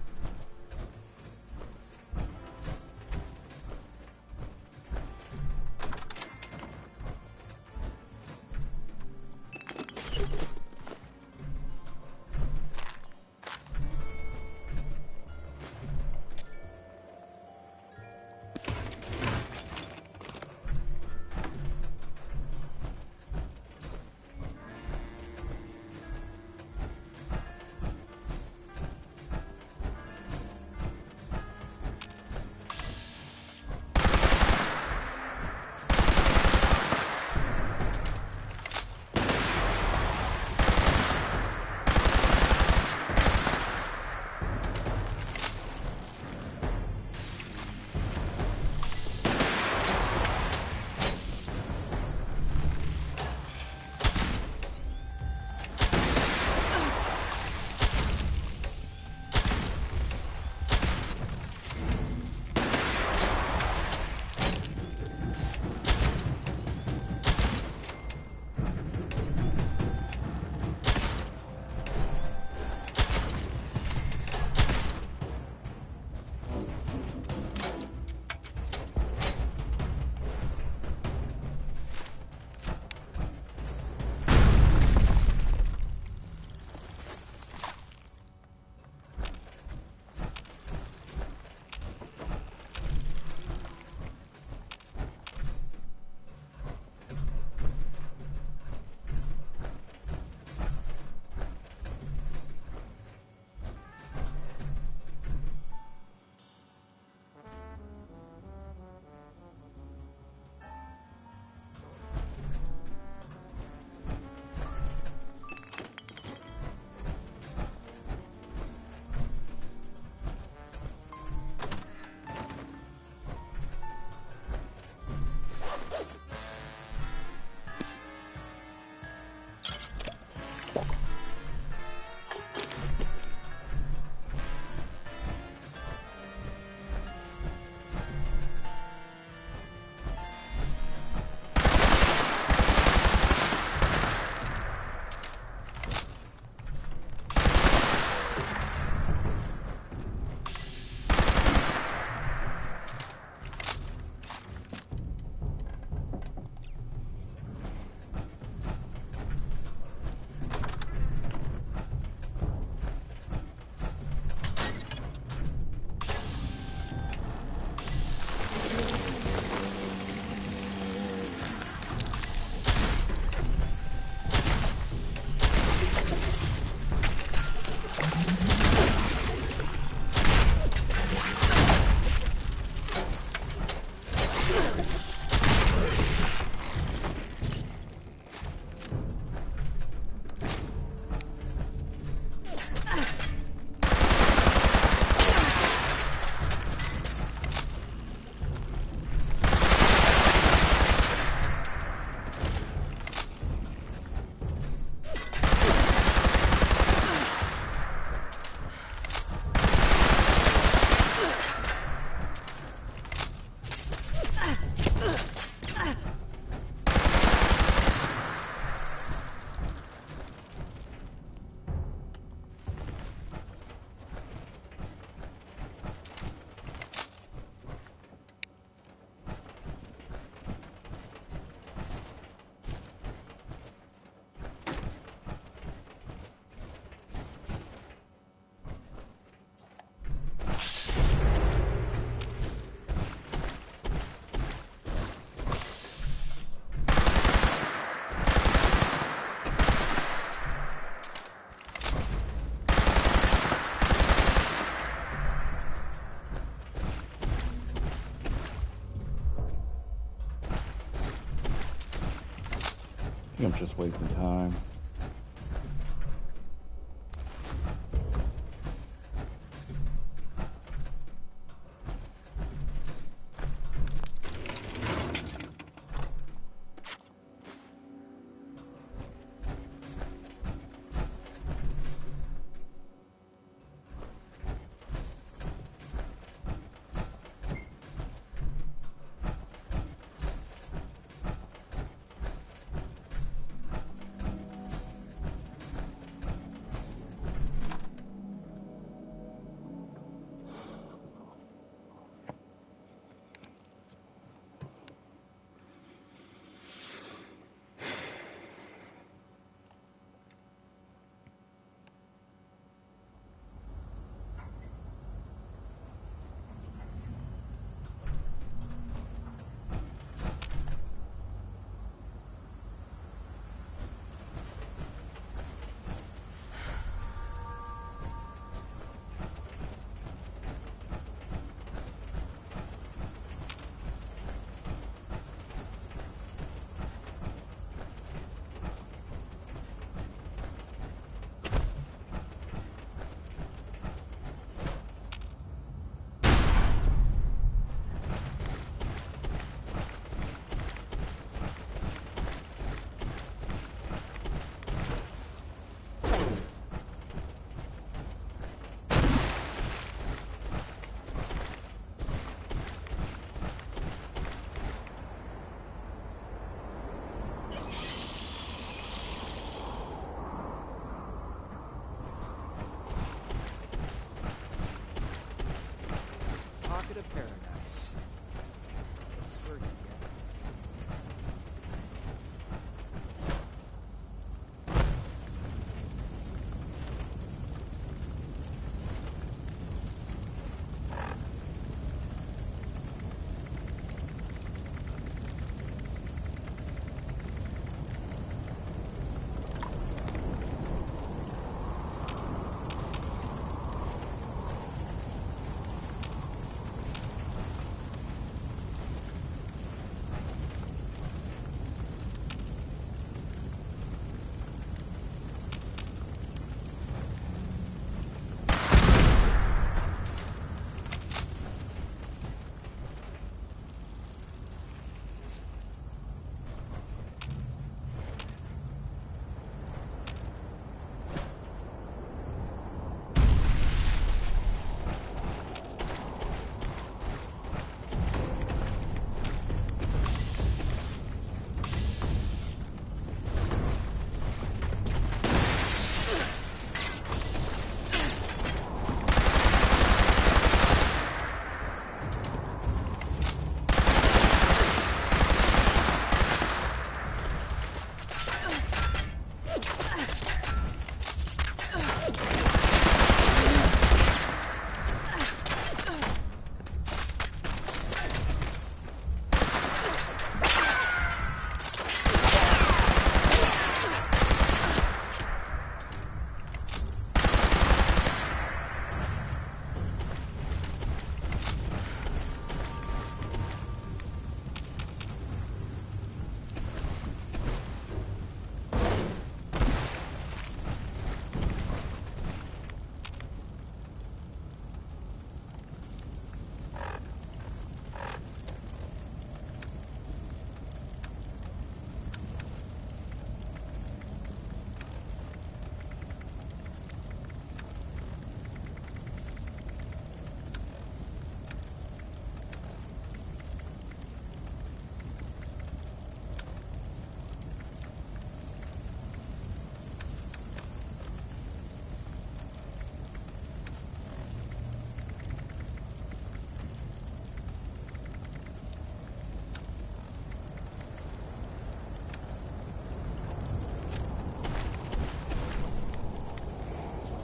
I think I'm just wasting time.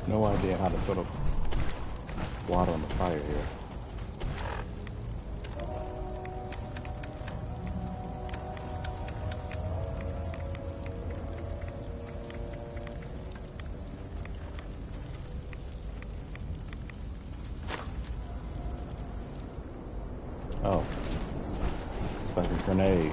No idea how to put a water on the fire here. Oh, it's like a grenade.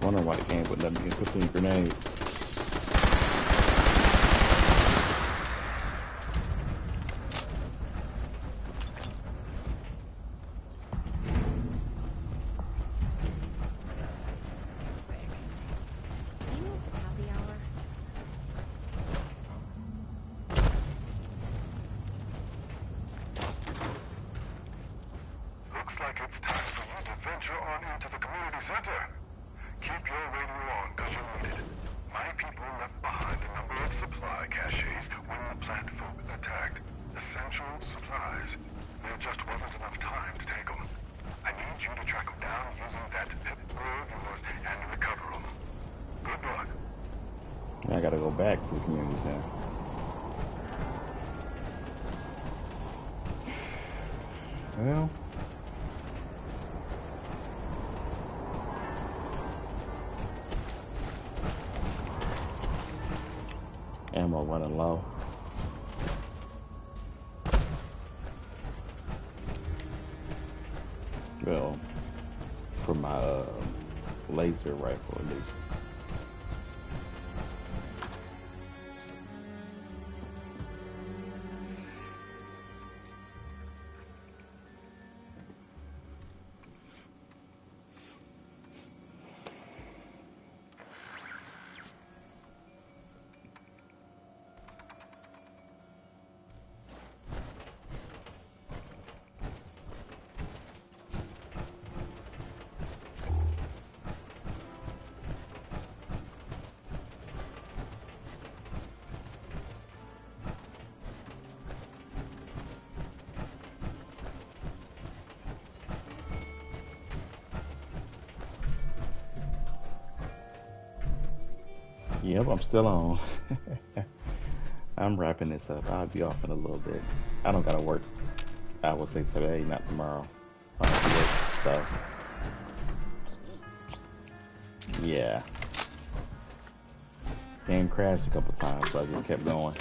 Wondering why the game wouldn't let me get 15 grenades. Do you know if it's happy hour? Looks like it's time for you to venture on into the community center. Keep your radio on, because you need it. My people left behind a number of supply caches when the plant folk attacked. Essential supplies. There just wasn't enough time to take them. I need you to track them down using that pip-boy of yours and recover them. Good luck. I gotta go back to the community center. Well, ammo running low. Well, for my laser rifle at least. Yep, I'm still on. I'm wrapping this up. I'll be off in a little bit. I don't gotta work. I will say today, not tomorrow. I have to work, so yeah. Game crashed a couple times, so I just kept going.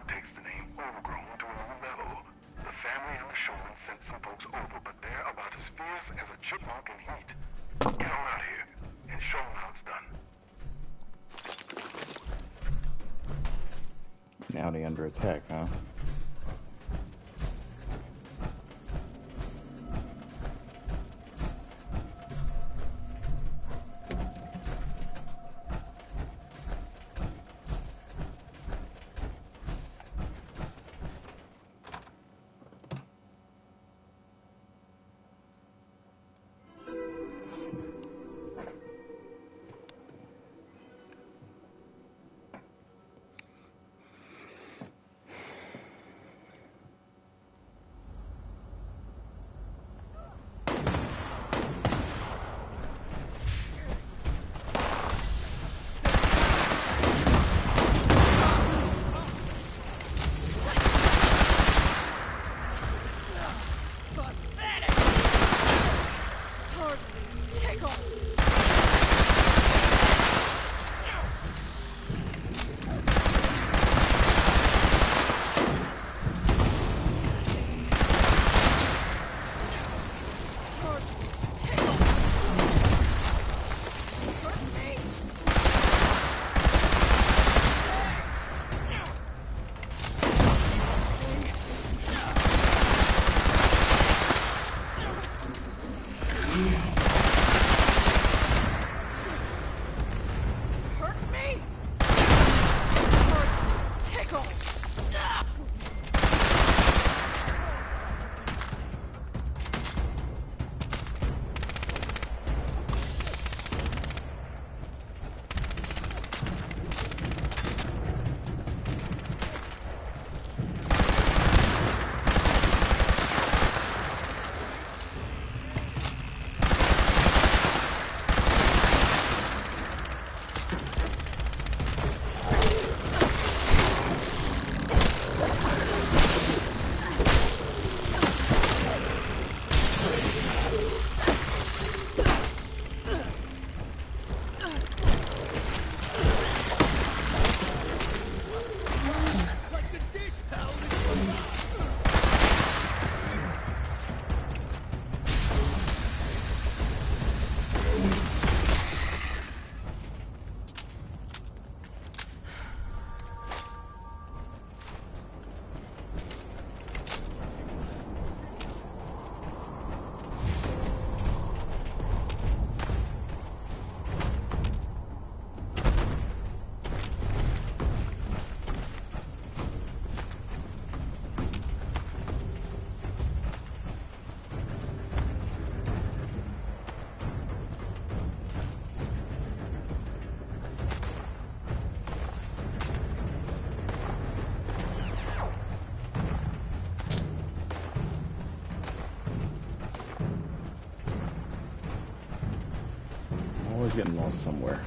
takes the name Overgrown to a new level. The family and the showman sent some folks over, but they're about as fierce as a chipmunk in heat. Get on out here and show them how it's done. Now they under attack, huh? Getting lost somewhere.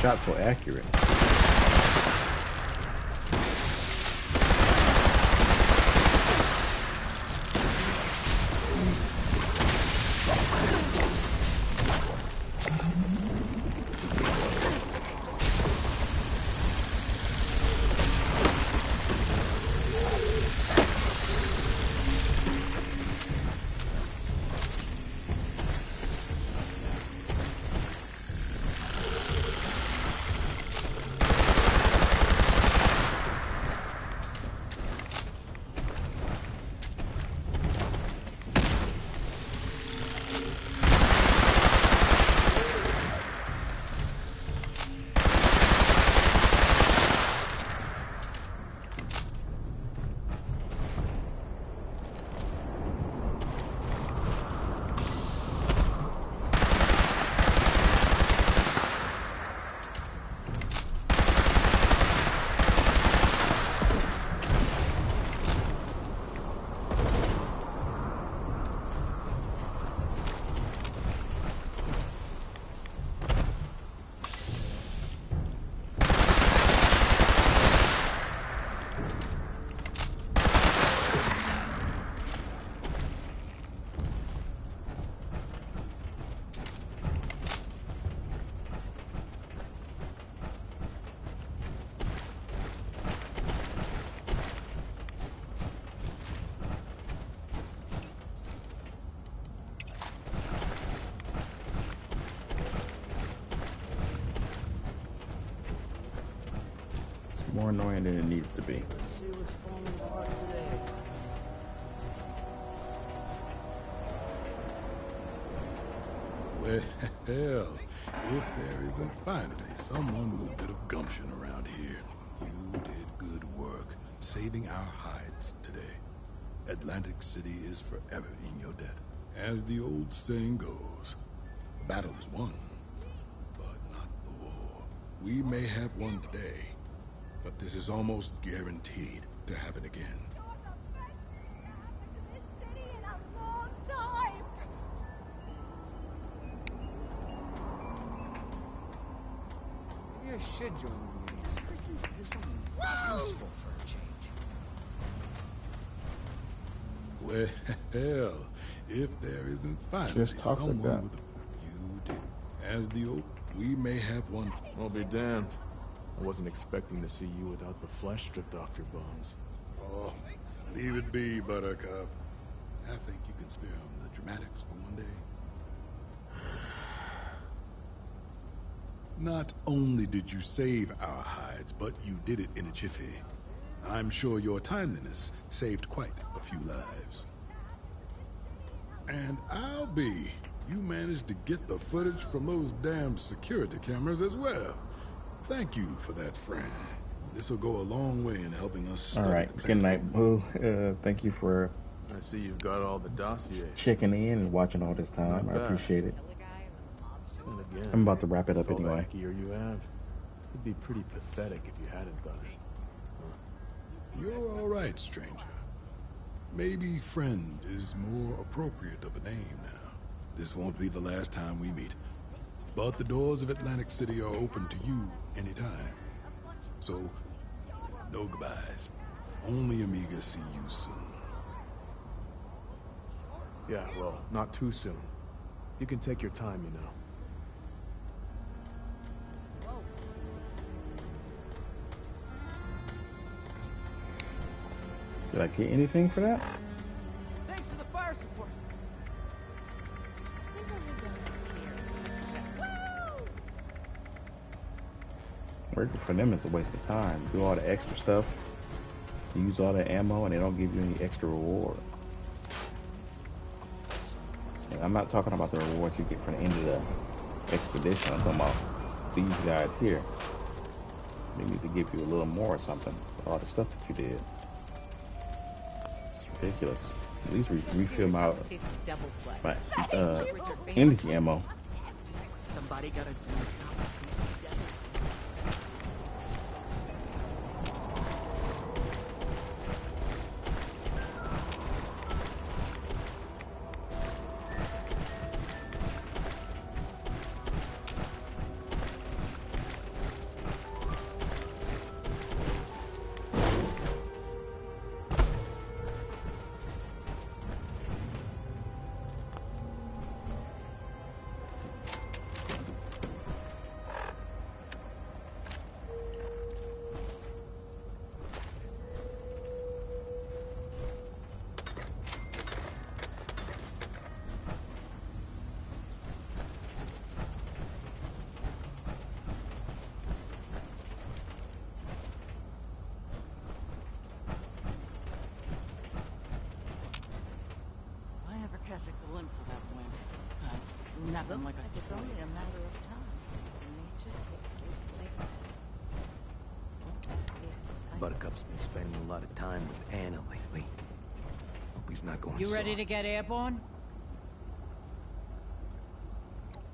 shot so accurate. More annoying than it needs to be. See what's falling apart today. Well, if there isn't finally someone with a bit of gumption around here, you did good work saving our hides today. Atlantic City is forever in your debt. As the old saying goes, the battle is won, but not the war. We may have won today, but this is almost guaranteed to happen again. Maybe I should join the meetings. This person do something useful for a change. Well, if there isn't finally someone with a... You did. As the old... We may have one... I'll be damned. I wasn't expecting to see you without the flesh stripped off your bones. Oh, leave it be, Buttercup. I think you can spare him the dramatics for one day. Not only did you save our hides, but you did it in a jiffy. I'm sure your timeliness saved quite a few lives. And I'll be, you managed to get the footage from those damn security cameras as well. Thank you for that, friend. This will go a long way in helping us study. All right, good night, Boo. Thank you for I see you've got all the dossiers. checking in and watching all this time. I appreciate it. And again, I'm about to wrap it up with all anyway. that gear you have, it'd be pretty pathetic if you hadn't done it. You're all right, stranger. Maybe friend is more appropriate of a name now. This won't be the last time we meet. But the doors of Atlantic City are open to you anytime. So, no goodbyes. Only Amiga see you soon. Yeah, well, not too soon. You can take your time, you know. Did I get anything for that? Thanks for the fire support. Working for them is a waste of time. Do all the extra stuff, use all the ammo, and they don't give you any extra reward. And I'm not talking about the rewards you get from the end of the expedition. I'm talking about these guys here. They need to give you a little more or something for all the stuff that you did. It's ridiculous. At least refill my energy ammo. Somebody gotta do it. catch a glimpse of that wind. It's nothing like it's only a matter of time. Nature takes this place off. Yes, Buttercup's been spending a lot of time with Anna lately. Hope he's not going You ready soft. to get airborne?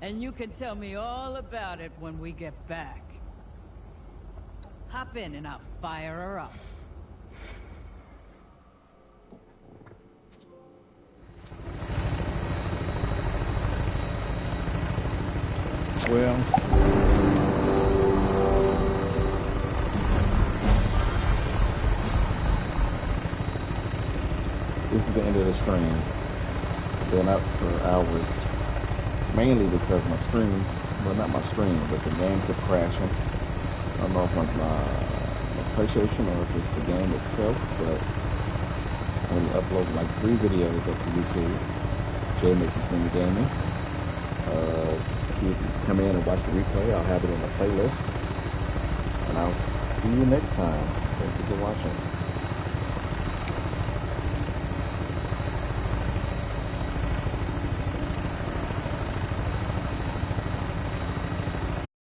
And you can tell me all about it when we get back. Hop in and I'll fire her up. Well, this is the end of the stream. Been up for hours, mainly because my stream, well not my stream, but the game kept crashing. I don't know if my PlayStation or if it's the game itself, but I'm uploading like 3 videos up to YouTube. Jay makes it from the gaming. If you come in and watch the replay, I'll have it in the playlist. And I'll see you next time. Thank you for watching.